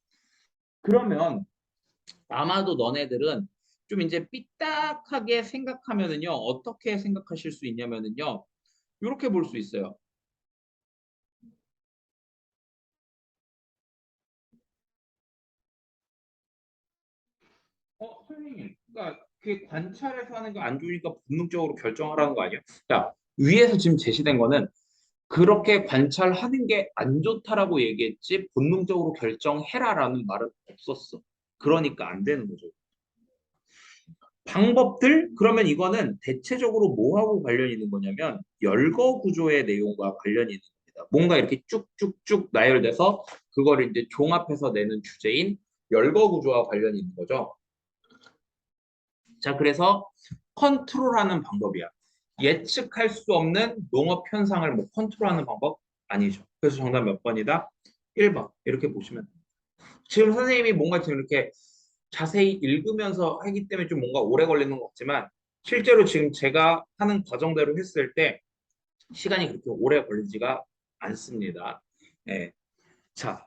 그러면 아마도 너네들은 좀 이제 삐딱하게 생각하면은요, 어떻게 생각하실 수 있냐면은요, 이렇게 볼 수 있어요. 선생님, 그러니까 그 관찰해서 하는 거 안 좋으니까 본능적으로 결정하라는 거 아니에요? 자, 위에서 지금 제시된 거는 그렇게 관찰하는 게 안 좋다라고 얘기했지 본능적으로 결정해라라는 말은 없었어. 그러니까 안 되는 거죠. 방법들? 그러면 이거는 대체적으로 뭐하고 관련이 있는 거냐면 열거 구조의 내용과 관련이 있는 겁니다. 뭔가 이렇게 쭉쭉쭉 나열돼서 그거를 이제 종합해서 내는 주제인 열거 구조와 관련이 있는 거죠. 자, 그래서 컨트롤하는 방법이야. 예측할 수 없는 농업 현상을 뭐 컨트롤하는 방법 아니죠. 그래서 정답 몇 번이다? 1번. 이렇게 보시면 돼요. 지금 선생님이 뭔가 지금 이렇게 자세히 읽으면서 하기 때문에 좀 뭔가 오래 걸리는 것 같지만 실제로 지금 제가 하는 과정대로 했을 때 시간이 그렇게 오래 걸리지가 않습니다. 네. 자,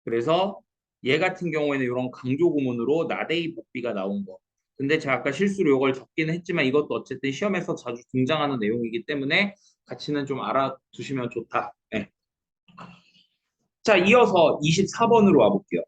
그래서 얘 같은 경우에는 이런 강조 구문으로 나데이 복비가 나온 거. 근데 제가 아까 실수로 이걸 적기는 했지만 이것도 어쨌든 시험에서 자주 등장하는 내용이기 때문에 가치는 좀 알아두시면 좋다. 네. 자, 이어서 24번으로 와볼게요.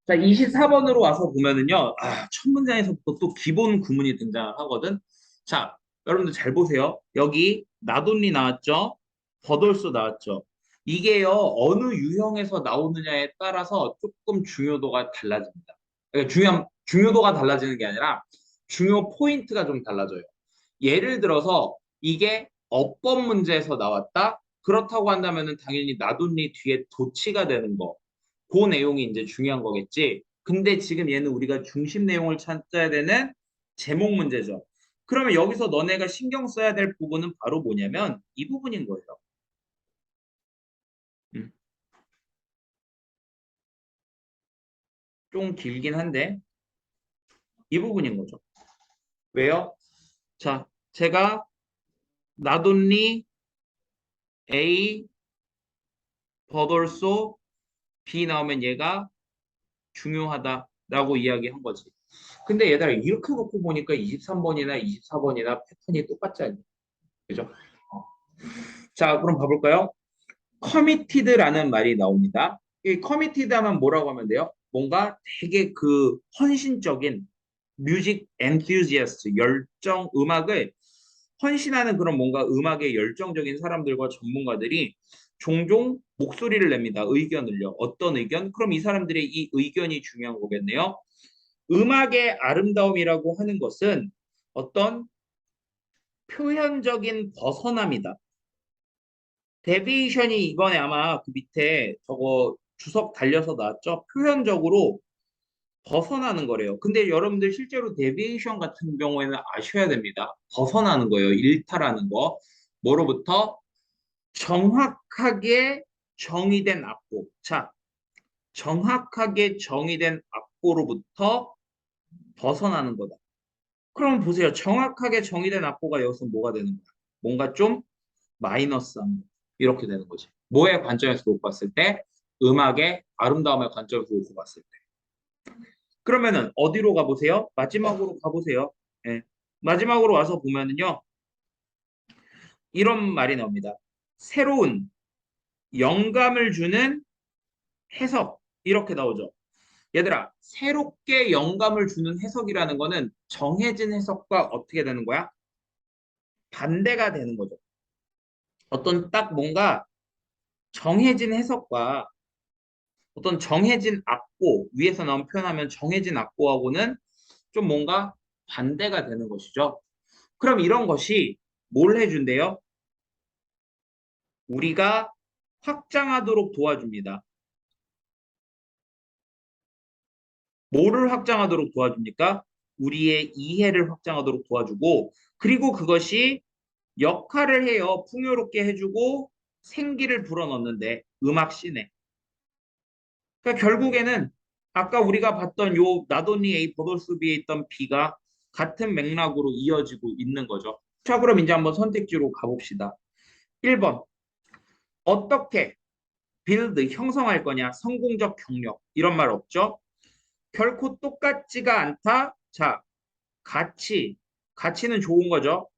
자, 24번으로 와서 보면은요, 첫 문장에서부터 또 기본 구문이 등장을 하거든. 자, 여러분들 잘 보세요. 여기 나돈리 나왔죠? 버돌소 나왔죠? 이게요, 어느 유형에서 나오느냐에 따라서 조금 중요도가 달라집니다. 그러니까 중요도가 달라지는 게 아니라 중요 포인트가 좀 달라져요. 예를 들어서 이게 어법 문제에서 나왔다? 그렇다고 한다면은 당연히 나돈리 뒤에 도치가 되는 거. 그 내용이 이제 중요한 거겠지. 근데 지금 얘는 우리가 중심 내용을 찾아야 되는 제목 문제죠. 그러면 여기서 너네가 신경 써야 될 부분은 바로 뭐냐면 이 부분인 거예요. 음, 좀 길긴 한데 이 부분인 거죠. 왜요? 자, 제가 not only A but also B 나오면 얘가 중요하다라고 이야기한 거지. 근데 얘들아 이렇게 놓고 보니까 23번이나 24번이나 패턴이 똑같지 않니? 그죠? 어. 자, 그럼 봐볼까요? 커미티드라는 말이 나옵니다. 이 커미티드 하면 뭐라고 하면 돼요? 뭔가 되게 그 헌신적인 뮤직 엔튜지애스트, 열정, 음악을 헌신하는 그런 뭔가 음악에 열정적인 사람들과 전문가들이 종종 목소리를 냅니다. 의견을요. 어떤 의견? 그럼 이 사람들의 이 의견이 중요한 거겠네요. 음악의 아름다움이라고 하는 것은 어떤 표현적인 벗어남이다. 데비에이션이 이번에 아마 그 밑에 저거 주석 달려서 나왔죠? 표현적으로 벗어나는 거래요. 근데 여러분들 실제로 데비에이션 같은 경우에는 아셔야 됩니다. 벗어나는 거예요. 일탈하는 거. 뭐로부터? 정확하게 정의된 악보. 자, 정확하게 정의된 악보로부터 벗어나는 거다. 그럼 보세요. 정확하게 정의된 악보가 여기서 뭐가 되는 거야? 뭔가 좀 마이너스한 거. 이렇게 되는 거지. 뭐의 관점에서 못 봤을 때? 음악의 아름다움의 관점에서 못 봤을 때. 그러면은 어디로 가보세요? 마지막으로 가보세요. 예. 마지막으로 와서 보면은요. 이런 말이 나옵니다. 새로운 영감을 주는 해석. 이렇게 나오죠. 얘들아, 새롭게 영감을 주는 해석이라는 거는 정해진 해석과 어떻게 되는 거야? 반대가 되는 거죠. 어떤 딱 뭔가 정해진 해석과 어떤 정해진 악보, 위에서 나온 표현하면 정해진 악보하고는 좀 뭔가 반대가 되는 것이죠. 그럼 이런 것이 뭘 해준대요? 우리가 확장하도록 도와줍니다. 뭐를 확장하도록 도와줍니까? 우리의 이해를 확장하도록 도와주고, 그리고 그것이 역할을 해요. 풍요롭게 해주고 생기를 불어넣는데 음악씬에. 그러니까 결국에는 아까 우리가 봤던 요 나도니 A 버돌스비에 있던 B가 같은 맥락으로 이어지고 있는 거죠. 자, 그럼 이제 한번 선택지로 가봅시다. 1번. 어떻게 빌드 형성할 거냐? 성공적 경력. 이런 말 없죠? 결코 똑같지가 않다. 자, 가치는 좋은 거죠.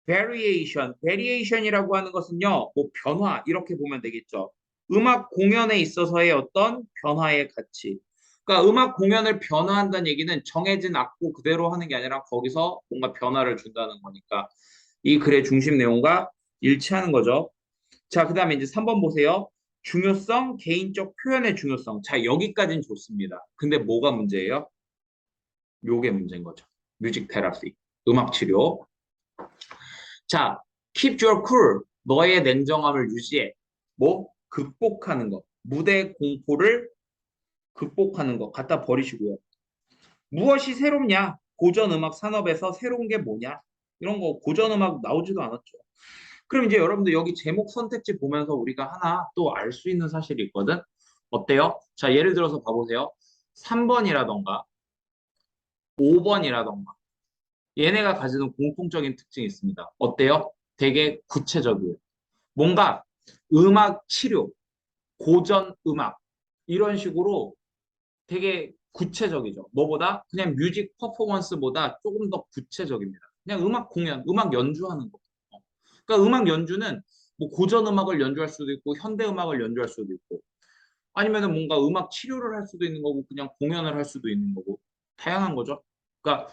variation이라고 하는 것은요, 뭐 변화 이렇게 보면 되겠죠. 음악 공연에 있어서의 어떤 변화의 가치. 그러니까 음악 공연을 변화한다는 얘기는 정해진 악보 그대로 하는 게 아니라 거기서 뭔가 변화를 준다는 거니까 이 글의 중심 내용과 일치하는 거죠. 자, 그다음에 이제 3번 보세요. 중요성, 개인적 표현의 중요성. 자, 여기까지는 좋습니다. 근데 뭐가 문제예요? 요게 문제인 거죠. 뮤직 테라피, 음악 치료. 자, keep your cool. 너의 냉정함을 유지해. 뭐? 극복하는 거. 무대 공포를 극복하는 거. 갖다 버리시고요. 무엇이 새롭냐? 고전 음악 산업에서 새로운 게 뭐냐? 이런 거 고전 음악 나오지도 않았죠. 그럼 이제 여러분들 여기 제목 선택지 보면서 우리가 하나 또 알 수 있는 사실이 있거든. 어때요? 자, 예를 들어서 봐보세요. 3번이라던가 5번이라던가 얘네가 가지는 공통적인 특징이 있습니다. 어때요? 되게 구체적이에요. 뭔가 음악 치료, 고전 음악 이런 식으로 되게 구체적이죠. 뭐보다 그냥 뮤직 퍼포먼스보다 조금 더 구체적입니다. 그냥 음악 공연, 음악 연주하는 거. 그러니까 음악 연주는 뭐 고전 음악을 연주할 수도 있고 현대 음악을 연주할 수도 있고 아니면은 뭔가 음악 치료를 할 수도 있는 거고 그냥 공연을 할 수도 있는 거고 다양한 거죠. 그러니까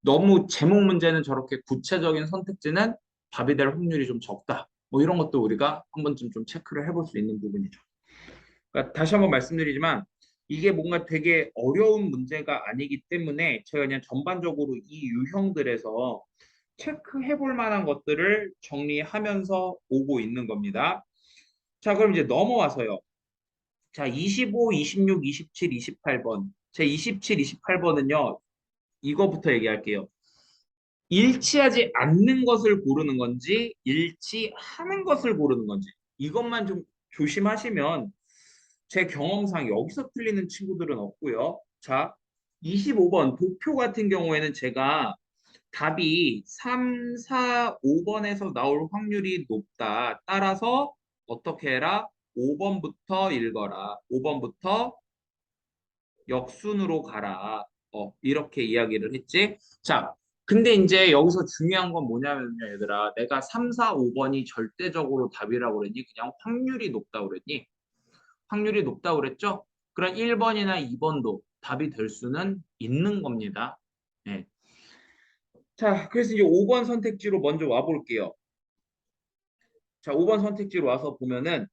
너무 제목 문제는 저렇게 구체적인 선택지는 답이 될 확률이 좀 적다. 뭐 이런 것도 우리가 한 번쯤 좀 체크를 해볼 수 있는 부분이죠. 그러니까 다시 한번 말씀드리지만 이게 뭔가 되게 어려운 문제가 아니기 때문에 제가 그냥 전반적으로 이 유형들에서 체크해 볼 만한 것들을 정리하면서 오고 있는 겁니다. 자, 그럼 이제 넘어와서요. 자, 25, 26, 27, 28번. 제 27, 28번은요. 이거부터 얘기할게요. 일치하지 않는 것을 고르는 건지, 일치하는 것을 고르는 건지. 이것만 좀 조심하시면 제 경험상 여기서 틀리는 친구들은 없고요. 자, 25번 도표 같은 경우에는 제가 답이 3, 4, 5번에서 나올 확률이 높다. 따라서 어떻게 해라? 5번부터 읽어라. 5번부터 역순으로 가라. 이렇게 이야기를 했지. 자, 근데 이제 여기서 중요한 건 뭐냐면요, 얘들아. 내가 3, 4, 5번이 절대적으로 답이라고 그랬니? 그냥 확률이 높다고 그랬니? 확률이 높다고 그랬죠? 그럼 1번이나 2번도 답이 될 수는 있는 겁니다. 네. 자, 그래서 이제 5번 선택지로 먼저 와볼게요. 자, 5번 선택지로 와서 보면은,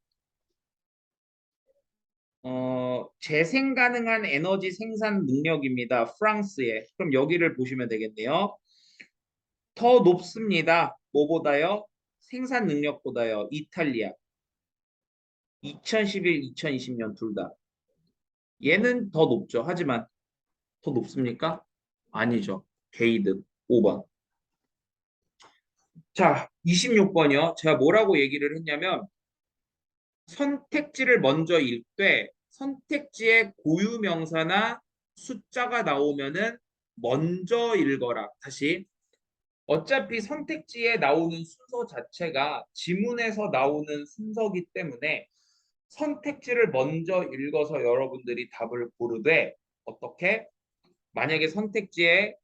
재생 가능한 에너지 생산 능력입니다. 프랑스에. 그럼 여기를 보시면 되겠네요. 더 높습니다. 뭐보다요? 생산 능력보다요. 이탈리아. 2011, 2020년 둘 다. 얘는 더 높죠. 하지만 더 높습니까? 아니죠. 게이드 5번. 자, 26번이요. 제가 뭐라고 얘기를 했냐면 선택지를 먼저 읽되 선택지에 고유 명사나 숫자가 나오면은 먼저 읽어라. 다시. 어차피 선택지에 나오는 순서 자체가 지문에서 나오는 순서기 때문에 선택지를 먼저 읽어서 여러분들이 답을 고르되 어떻게? 만약에 선택지에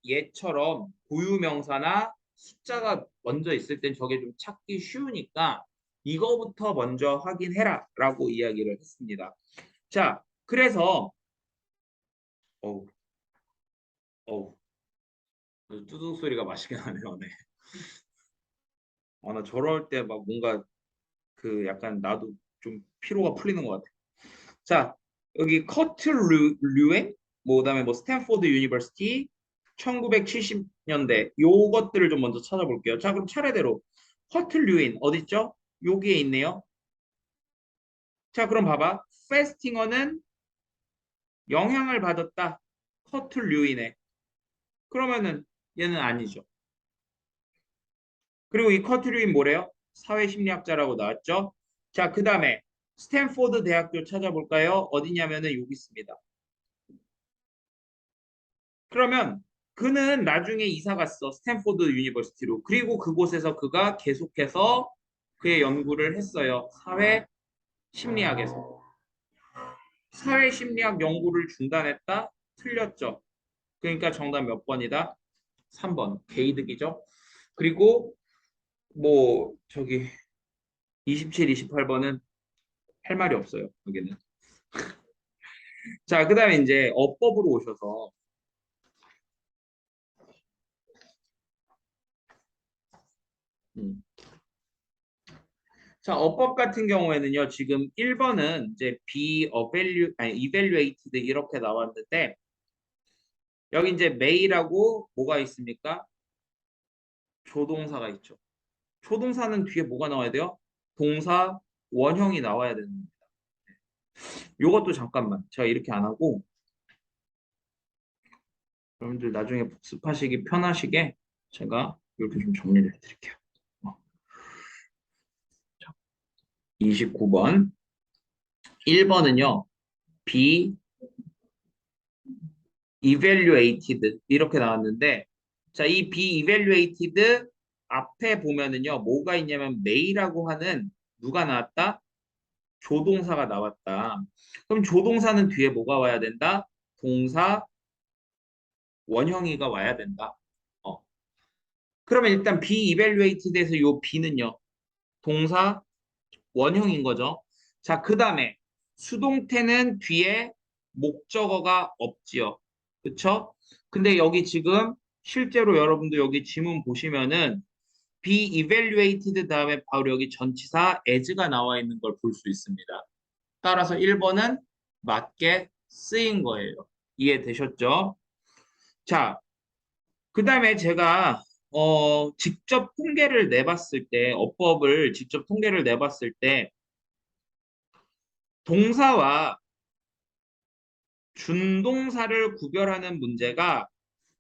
얘처럼 고유명사나 숫자가 먼저 있을 땐 저게 좀 찾기 쉬우니까 이거부터 먼저 확인해라 라고 이야기를 했습니다. 자, 그래서 어우, 어우, 뚜둥 소리가 맛있게 나네요. 네. 나 저럴 때 막 뭔가 그 약간 나도 좀 피로가 풀리는 것 같아. 자, 여기 커트 류엔, 뭐 그다음에 뭐 스탠포드 유니버시티 1970년대 요것들을 좀 먼저 찾아볼게요. 자, 그럼 차례대로 커트 류인 어딨죠? 여기에 있네요. 자, 그럼 봐봐. 페스팅어는 영향을 받았다. 커트 류인에. 그러면은 얘는 아니죠. 그리고 이 커트 류인 뭐래요? 사회심리학자라고 나왔죠? 자, 그다음에 스탠포드 대학교 찾아볼까요? 어디냐면은 여기 있습니다. 그러면 그는 나중에 이사 갔어. 스탠포드 유니버시티로. 그리고 그곳에서 그가 계속해서 그의 연구를 했어요. 사회 심리학에서. 사회 심리학 연구를 중단했다? 틀렸죠. 그러니까 정답 몇 번이다? 3번. 개이득이죠. 그리고 뭐 저기 27, 28번은 할 말이 없어요. 여기는. 자, 그다음에 이제 어법으로 오셔서 음. 자, 어법 같은 경우에는요, 지금 1번은 이제 evaluated 이렇게 나왔는데, 여기 이제 may라고 뭐가 있습니까? 조동사가 있죠. 조동사는 뒤에 뭐가 나와야 돼요? 동사 원형이 나와야 됩니다. 요것도 잠깐만. 제가 이렇게 안 하고, 여러분들 나중에 복습하시기 편하시게 제가 이렇게 좀 정리를 해드릴게요. 29번. 1번은요, be evaluated 이렇게 나왔는데 자, 이 be evaluated 앞에 보면은요 뭐가 있냐면 may라고 하는 누가 나왔다? 조동사가 나왔다. 그럼 조동사는 뒤에 뭐가 와야 된다? 동사 원형이가 와야 된다. 어. 그러면 일단 be evaluated에서 요 be는요. 동사 원형인 거죠. 자, 그 다음에 수동태는 뒤에 목적어가 없지요. 그쵸? 근데 여기 지금 실제로 여러분도 여기 지문 보시면은 be evaluated 다음에 바로 여기 전치사 as가 나와 있는 걸 볼 수 있습니다. 따라서 1번은 맞게 쓰인 거예요. 이해되셨죠? 자, 그 다음에 제가 직접 통계를 내봤을 때, 어법을 직접 통계를 내봤을 때 동사와 준동사를 구별하는 문제가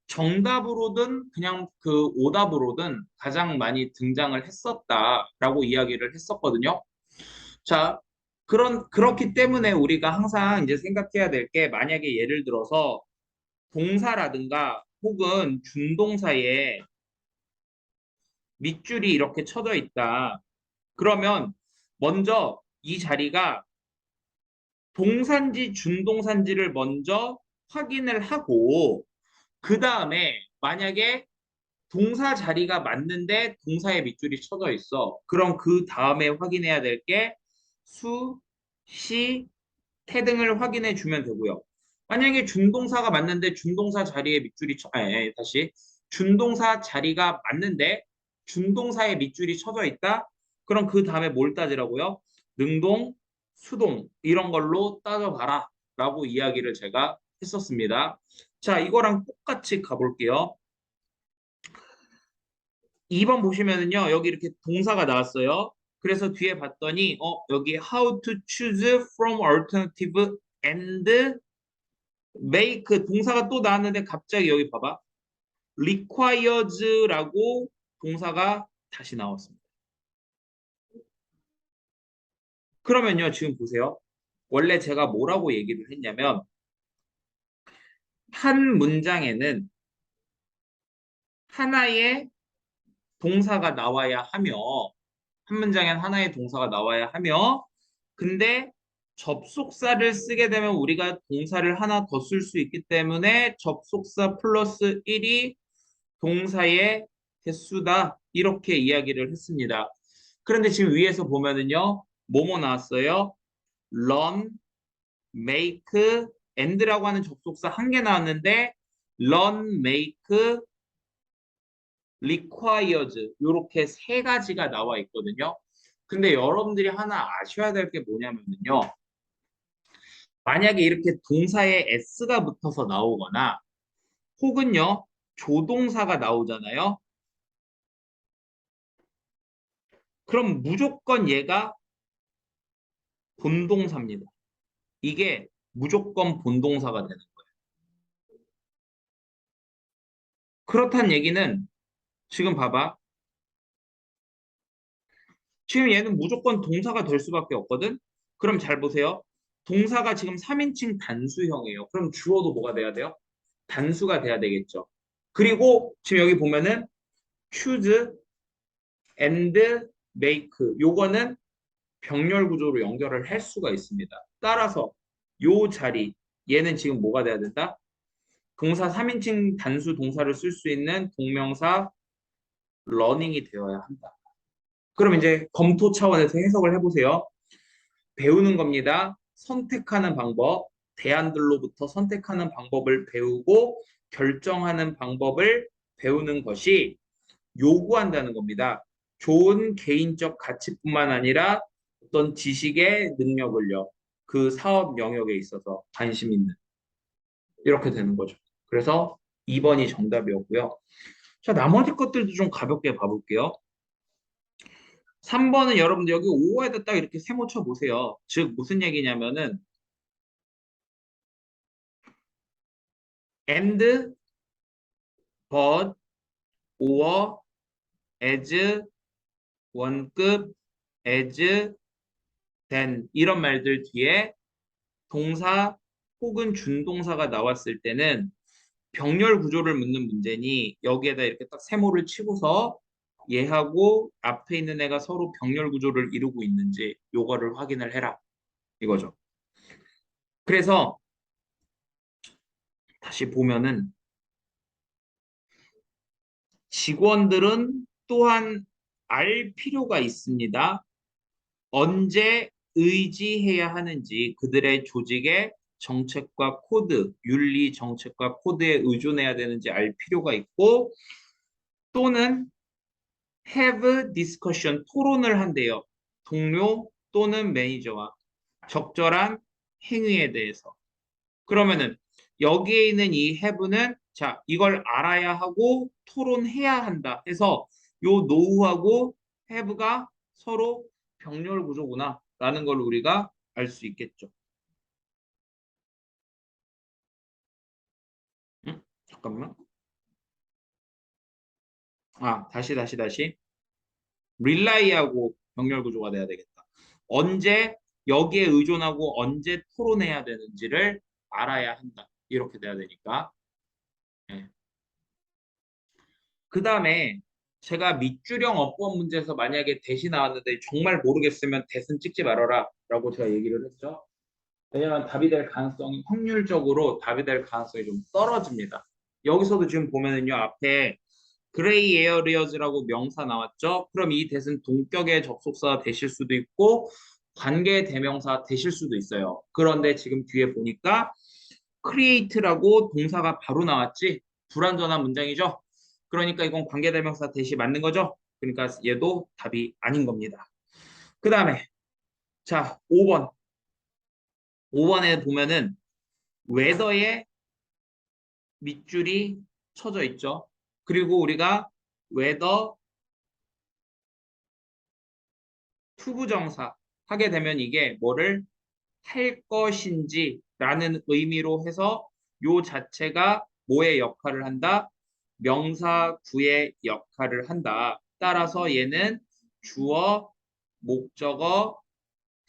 정답으로든 그냥 그 오답으로든 가장 많이 등장을 했었다라고 이야기를 했었거든요. 자, 그렇기 때문에 우리가 항상 이제 생각해야 될 게 만약에 예를 들어서 동사라든가 혹은 준동사에 밑줄이 이렇게 쳐져 있다. 그러면 먼저 이 자리가 동사인지 준동사인지를 먼저 확인을 하고 그 다음에 만약에 동사 자리가 맞는데 동사의 밑줄이 쳐져 있어. 그럼 그 다음에 확인해야 될 게 수, 시, 태 등을 확인해 주면 되고요. 만약에 준동사가 맞는데 준동사 자리에 밑줄이 다시 준동사 자리가 맞는데 준동사의 밑줄이 쳐져 있다. 그럼 그 다음에 뭘 따지라고요? 능동, 수동 이런 걸로 따져봐라 라고 이야기를 제가 했었습니다. 자, 이거랑 똑같이 가볼게요. 2번 보시면은요, 여기 이렇게 동사가 나왔어요. 그래서 뒤에 봤더니, 여기 how to choose from alternative and make 동사가 또 나왔는데 갑자기 여기 봐봐. requires라고 동사가 다시 나왔습니다. 그러면요, 지금 보세요. 원래 제가 뭐라고 얘기를 했냐면, 한 문장에는 하나의 동사가 나와야 하며, 한 문장엔 하나의 동사가 나와야 하며, 근데 접속사를 쓰게 되면 우리가 동사를 하나 더 쓸 수 있기 때문에 접속사 플러스 1이 동사의 개수다. 이렇게 이야기를 했습니다. 그런데 지금 위에서 보면은요. 뭐뭐 나왔어요? run, make, and라고 하는 접속사 한 개 나왔는데 run, make, requires 이렇게 세 가지가 나와 있거든요. 근데 여러분들이 하나 아셔야 될 게 뭐냐면요. 만약에 이렇게 동사에 s가 붙어서 나오거나 혹은요. 조동사가 나오잖아요. 그럼 무조건 얘가 본동사입니다. 이게 무조건 본동사가 되는 거예요. 그렇다는 얘기는 지금 봐봐. 지금 얘는 무조건 동사가 될 수밖에 없거든. 그럼 잘 보세요. 동사가 지금 3인칭 단수형이에요. 그럼 주어도 뭐가 돼야 돼요? 단수가 돼야 되겠죠. 그리고 지금 여기 보면은 choose and make 요거는 병렬 구조로 연결을 할 수가 있습니다. 따라서 요 자리 얘는 지금 뭐가 돼야 된다? 동사 3인칭 단수 동사를 쓸 수 있는 동명사 러닝이 되어야 한다. 그럼 이제 검토 차원에서 해석을 해보세요. 배우는 겁니다. 선택하는 방법, 대안들로부터 선택하는 방법을 배우고 결정하는 방법을 배우는 것이 요구한다는 겁니다. 좋은 개인적 가치뿐만 아니라 어떤 지식의 능력을요. 그 사업 영역에 있어서 관심 있는 이렇게 되는 거죠. 그래서 2번이 정답이었고요. 자, 나머지 것들도 좀 가볍게 봐볼게요. 3번은 여러분들 여기 5호에다 딱 이렇게 세모 쳐보세요. 즉 무슨 얘기냐면은 and, but, or, as, 원급, as, then 이런 말들 뒤에 동사 혹은 준동사가 나왔을 때는 병렬 구조를 묻는 문제니 여기에다 이렇게 딱 세모를 치고서 얘하고 앞에 있는 애가 서로 병렬 구조를 이루고 있는지 요거를 확인을 해라. 이거죠. 그래서 다시 보면은 직원들은 또한 알 필요가 있습니다. 언제 의지해야 하는지 그들의 조직의 정책과 코드, 윤리 정책과 코드에 의존해야 되는지 알 필요가 있고 또는 have discussion, 토론을 한대요. 동료 또는 매니저와 적절한 행위에 대해서. 그러면은 여기에 있는 이 have는 자, 이걸 알아야 하고 토론해야 한다 해서 요 노후하고 have가 서로 병렬 구조구나 라는 걸 우리가 알 수 있겠죠. 응? 잠깐만. 다시. 릴라이하고 병렬 구조가 돼야 되겠다. 언제 여기에 의존하고 언제 토론해야 되는지를 알아야 한다. 이렇게 돼야 되니까. 예. 그 다음에 제가 밑줄형 어법 문제에서 만약에 대시 나왔는데 정말 모르겠으면 대신 찍지 말아라 라고 제가 얘기를 했죠. 왜냐하면 답이 될 가능성이 확률적으로 답이 될 가능성이 좀 떨어집니다. 여기서도 지금 보면은요 앞에 그레이 에어리어즈라고 명사 나왔죠. 그럼 이 대신 동격의 접속사 되실 수도 있고 관계 대명사 되실 수도 있어요. 그런데 지금 뒤에 보니까 create라고 동사가 바로 나왔지. 불완전한 문장이죠. 그러니까 이건 관계 대명사 대시 맞는 거죠. 그러니까 얘도 답이 아닌 겁니다. 그 다음에 자 5번. 5번에 보면은 웨더의 밑줄이 쳐져 있죠. 그리고 우리가 웨더 투부정사 하게 되면 이게 뭐를 할 것인지라는 의미로 해서 요 자체가 뭐의 역할을 한다? 명사 구의 역할을 한다. 따라서 얘는 주어, 목적어,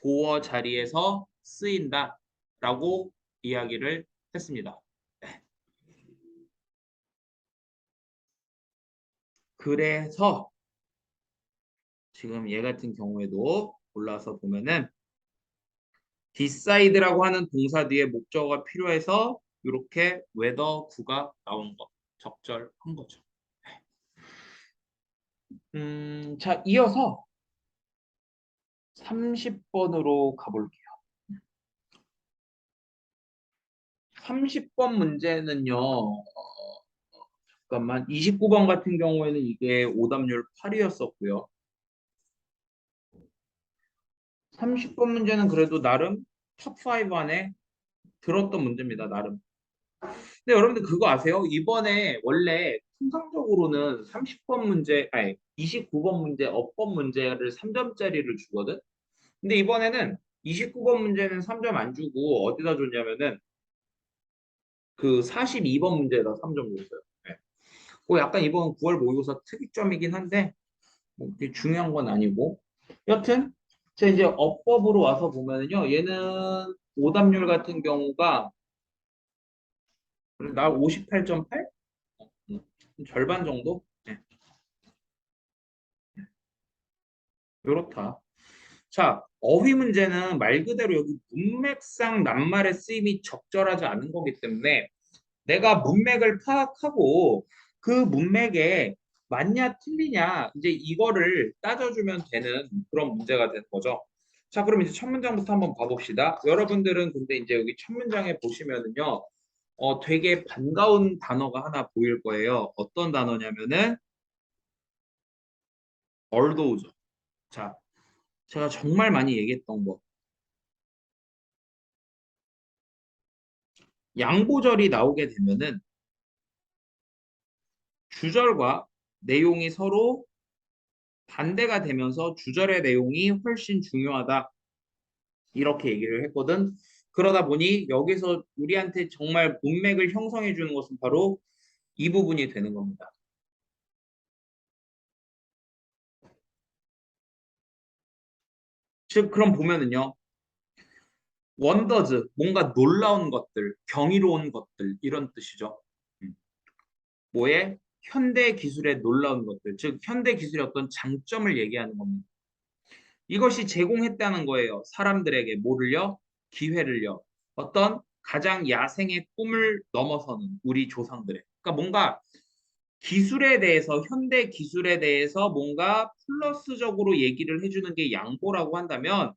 보어 자리에서 쓰인다라고 이야기를 했습니다. 네. 그래서 지금 얘 같은 경우에도 올라서 보면은 decide라고 하는 동사 뒤에 목적어가 필요해서 이렇게 whether 구가 나온 거 적절한 거죠. 자, 이어서 30번으로 가볼게요. 30번 문제는요. 잠깐만 29번 같은 경우에는 이게 오답률 8이었었고요. 30번 문제는 그래도 나름 top5 안에 들었던 문제입니다. 나름. 근데 여러분들 그거 아세요? 이번에 원래 통상적으로는 30번 문제, 아니 29번 문제, 어법 문제를 3점짜리를 주거든. 근데 이번에는 29번 문제는 3점 안 주고 어디다 줬냐면은 그 42번 문제에다 3점 줬어요. 네. 약간 이번 9월 모의고사 특이점이긴 한데 뭐 그게 중요한 건 아니고. 여튼 제가 이제 어법으로 와서 보면은요. 얘는 오답률 같은 경우가 나 58.8? 절반 정도? 네. 요렇다. 자, 어휘 문제는 말 그대로 여기 문맥상 낱말의 쓰임이 적절하지 않은 거기 때문에 내가 문맥을 파악하고 그 문맥에 맞냐 틀리냐 이제 이거를 따져주면 되는 그런 문제가 되는 거죠. 자, 그럼 이제 첫 문장부터 한번 봐봅시다. 여러분들은 근데 이제 여기 첫 문장에 보시면은요, 되게 반가운 단어가 하나 보일 거예요. 어떤 단어냐면은 얼도우죠. 자, 제가 정말 많이 얘기했던 거. 양보절이 나오게 되면은 주절과 내용이 서로 반대가 되면서 주절의 내용이 훨씬 중요하다. 이렇게 얘기를 했거든. 그러다 보니 여기서 우리한테 정말 문맥을 형성해 주는 것은 바로 이 부분이 되는 겁니다. 즉, 그럼 보면은요. 원더즈, 뭔가 놀라운 것들, 경이로운 것들, 이런 뜻이죠. 음. 뭐에? 현대 기술의 놀라운 것들, 즉, 현대 기술의 어떤 장점을 얘기하는 겁니다. 이것이 제공했다는 거예요. 사람들에게 뭐를요? 기회를요. 어떤 가장 야생의 꿈을 넘어서는 우리 조상들의. 그러니까 뭔가 기술에 대해서, 현대 기술에 대해서 뭔가 플러스적으로 얘기를 해주는 게 양보라고 한다면,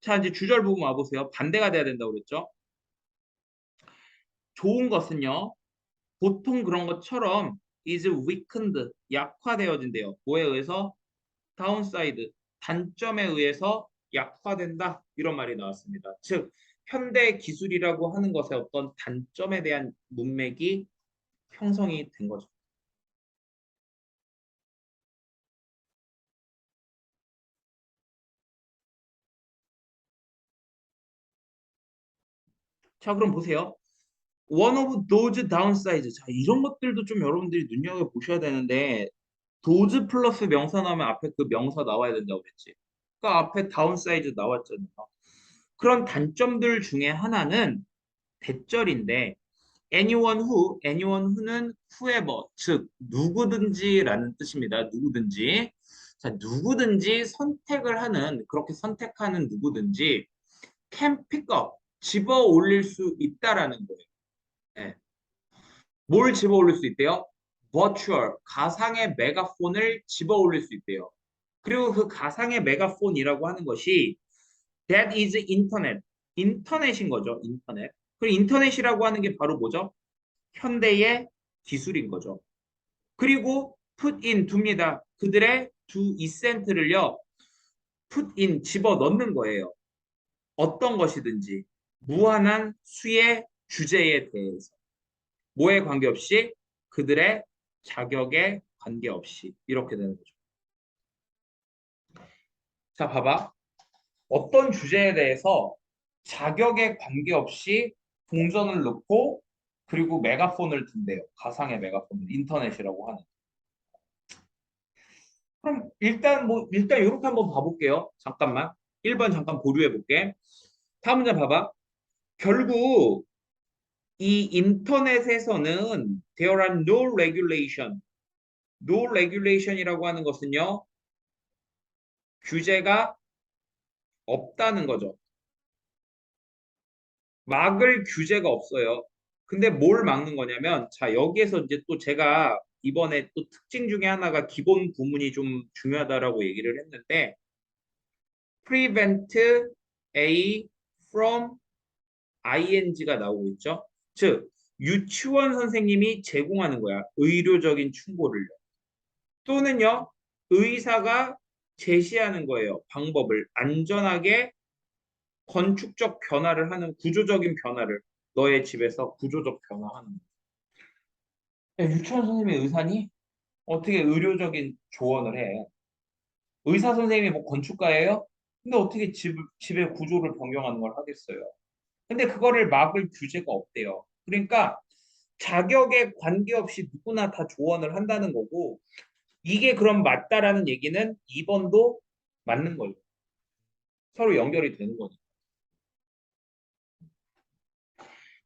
자, 이제 주절 부분 와보세요. 반대가 돼야 된다고 그랬죠? 좋은 것은요, 보통 그런 것처럼 is weakened, 약화되어진대요. 뭐에 의해서? 다운사이드, 단점에 의해서 약화된다. 이런 말이 나왔습니다. 즉, 현대 기술이라고 하는 것의 어떤 단점에 대한 문맥이 형성이 된 거죠. 자, 그럼 보세요. One of those downsides. 자, 이런 것들도 좀 여러분들이 눈여겨보셔야 되는데, those 플러스 명사 나오면 앞에 그 명사 나와야 된다고 그랬지. 그러니까 앞에 downside 나왔잖아요. 그런 단점들 중에 하나는 대절인데, anyone who는 whoever, 즉 누구든지라는 뜻입니다. 누구든지. 자, 누구든지 선택을 하는, 그렇게 선택하는 누구든지 can pick up, 집어 올릴 수 있다라는 거예요. 예. 뭘 집어 올릴 수 있대요? virtual, 가상의 메가폰을 집어 올릴 수 있대요. 그리고 그 가상의 메가폰이라고 하는 것이 that is internet, 인터넷인 거죠. 인터넷. 그리고 인터넷이라고 하는 게 바로 뭐죠? 현대의 기술인 거죠. 그리고 put in 둡니다. 그들의 두 이센트를요. put in 집어 넣는 거예요. 어떤 것이든지 무한한 수의 주제에 대해서 뭐에 관계없이 그들의 자격에 관계없이 이렇게 되는 거죠. 자, 봐봐. 어떤 주제에 대해서 자격에 관계없이 동전을 넣고 그리고 메가폰을 든대요. 가상의 메가폰을 인터넷이라고 하는. 그럼 일단 이렇게 한번 봐볼게요. 잠깐만. 1번 잠깐 보류해 볼게. 다음 문제 봐봐. 결국 이 인터넷에서는 there are no regulation. no regulation이라고 하는 것은요. 규제가 없다는 거죠. 막을 규제가 없어요. 근데 뭘 막는 거냐면 자, 여기에서 이제 또 제가 이번에 또 특징 중에 하나가 기본 구문이 좀 중요하다라고 얘기를 했는데 prevent A from ing가 나오고 있죠. 즉, 유치원 선생님이 제공하는 거야. 의료적인 충고를. 또는요, 의사가 제시하는 거예요. 방법을 안전하게 건축적 변화를 하는 구조적인 변화를 너의 집에서 구조적 변화하는 거야. 야, 유치원 선생님이 의사니? 어떻게 의료적인 조언을 해? 의사 선생님이 뭐 건축가예요? 근데 어떻게 집의 구조를 변경하는 걸 하겠어요? 근데 그거를 막을 규제가 없대요. 그러니까 자격에 관계없이 누구나 다 조언을 한다는 거고 이게 그럼 맞다라는 얘기는 2번도 맞는 거죠. 서로 연결이 되는 거죠.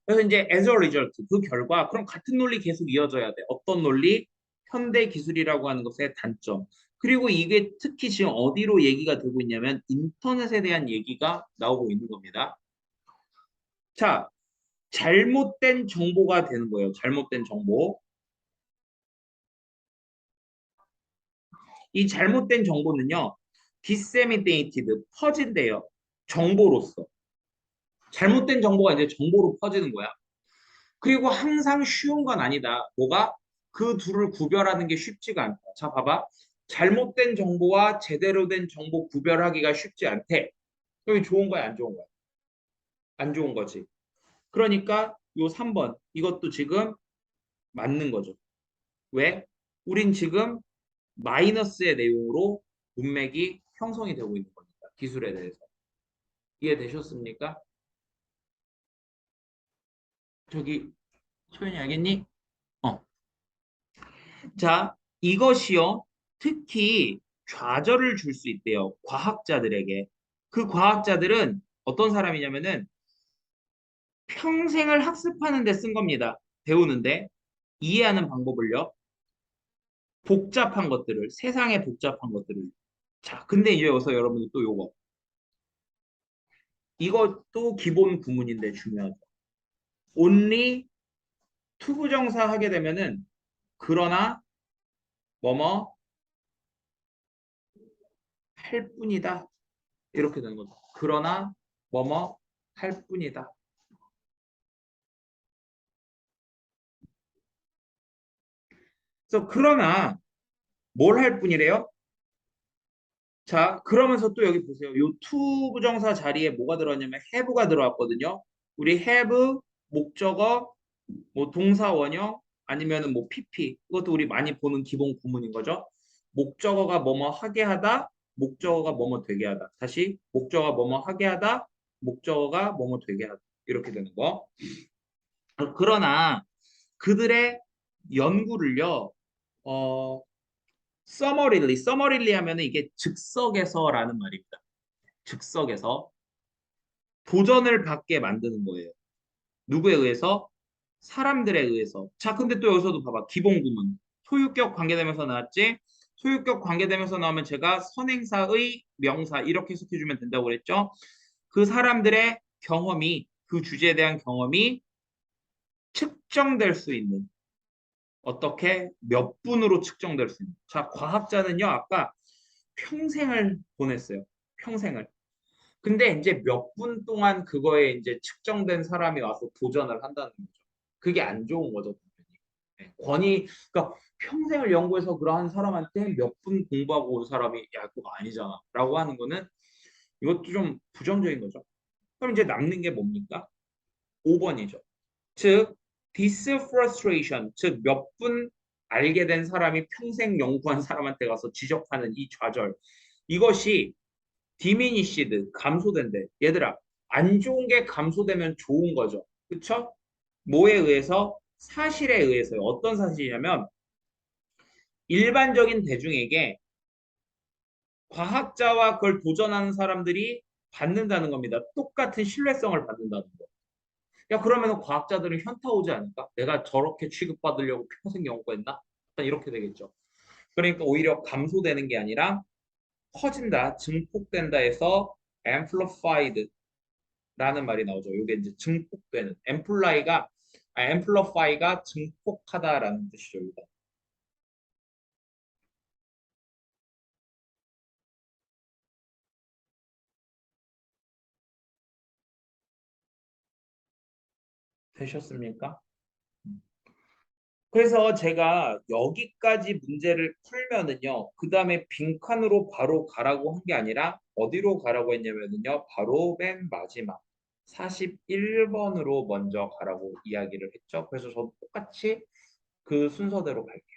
그래서 이제 as a result 그 결과 그럼 같은 논리 계속 이어져야 돼. 어떤 논리? 현대 기술이라고 하는 것의 단점. 그리고 이게 특히 지금 어디로 얘기가 되고 있냐면 인터넷에 대한 얘기가 나오고 있는 겁니다. 자, 잘못된 정보가 되는 거예요. 잘못된 정보. 이 잘못된 정보는요. disseminated, 퍼진대요. 정보로서. 잘못된 정보가 이제 정보로 퍼지는 거야. 그리고 항상 쉬운 건 아니다. 뭐가? 그 둘을 구별하는 게 쉽지가 않다. 자, 봐봐. 잘못된 정보와 제대로 된 정보 구별하기가 쉽지 않대. 여기 좋은 거야, 안 좋은 거야? 안 좋은 거지. 그러니까 요 3번 이것도 지금 맞는 거죠. 왜? 우린 지금 마이너스의 내용으로 문맥이 형성이 되고 있는 겁니다. 기술에 대해서. 이해되셨습니까? 저기 소연이 알겠니? 어. 자, 이것이요. 특히 좌절을 줄 수 있대요. 과학자들에게. 그 과학자들은 어떤 사람이냐면은 평생을 학습하는 데 쓴 겁니다. 배우는데 이해하는 방법을요. 복잡한 것들을, 세상의 복잡한 것들을. 자, 근데 이제 여기서 여러분들 또 요거. 이것도 기본 구문인데 중요하죠. only 투부정사 하게 되면은 그러나 뭐뭐 할 뿐이다. 이렇게 되는 거죠. 그러나 뭐뭐 할 뿐이다. 그래서 그러나 뭘 할 뿐이래요? 자, 그러면서 또 여기 보세요. 요 to 부정사 자리에 뭐가 들어왔냐면 have가 들어왔거든요. 우리 have 목적어, 뭐 동사 원형 아니면은 뭐 PP 이것도 우리 많이 보는 기본 구문인 거죠. 목적어가 뭐뭐 하게 하다, 목적어가 뭐뭐 되게 하다. 다시 목적어가 뭐뭐 하게 하다, 목적어가 뭐뭐 되게 하다. 이렇게 되는 거. 그러나 그들의 연구를요. 어, summarily 하면은 이게 즉석에서라는 말입니다. 즉석에서 도전을 받게 만드는 거예요. 누구에 의해서? 사람들에 의해서. 자, 근데 또 여기서도 봐봐. 기본 구문. 소유격 관계되면서 나왔지? 소유격 관계되면서 나오면 제가 선행사의 명사 이렇게 해석해주면 된다고 그랬죠? 그 사람들의 경험이, 그 주제에 대한 경험이 측정될 수 있는, 어떻게 몇 분으로 측정될 수 있는. 자, 과학자는요, 아까 평생을 보냈어요. 평생을. 근데 이제 몇 분 동안 그거에 이제 측정된 사람이 와서 도전을 한다는 거죠. 그게 안 좋은 거죠. 당연히. 네, 그러니까 평생을 연구해서 그러한 사람한테 몇 분 공부하고 온 사람이 야, 그거 아니잖아. 라고 하는 거는 이것도 좀 부정적인 거죠. 그럼 이제 남는 게 뭡니까? 5번이죠. 즉, this frustration, 즉 몇 분 알게 된 사람이 평생 연구한 사람한테 가서 지적하는 이 좌절. 이것이 디미니시드 감소된대. 얘들아, 안 좋은 게 감소되면 좋은 거죠. 그쵸? 뭐에 의해서? 사실에 의해서요. 어떤 사실이냐면 일반적인 대중에게 과학자와 그걸 도전하는 사람들이 받는다는 겁니다. 똑같은 신뢰성을 받는다는 거. 야, 그러면 과학자들은 현타 오지 않을까? 내가 저렇게 취급받으려고 평생 연구했나? 일단 이렇게 되겠죠. 그러니까 오히려 감소되는 게 아니라 커진다, 증폭된다 해서 amplified 라는 말이 나오죠. 이게 이제 증폭되는 amplify가 증폭하다라는 뜻이죠. 이거. 되셨습니까? 그래서 제가 여기까지 문제를 풀면은요, 그 다음에 빈칸으로 바로 가라고 한 게 아니라 어디로 가라고 했냐면은요, 바로 맨 마지막 41번으로 먼저 가라고 이야기를 했죠. 그래서 저도 똑같이 그 순서대로 갈게요.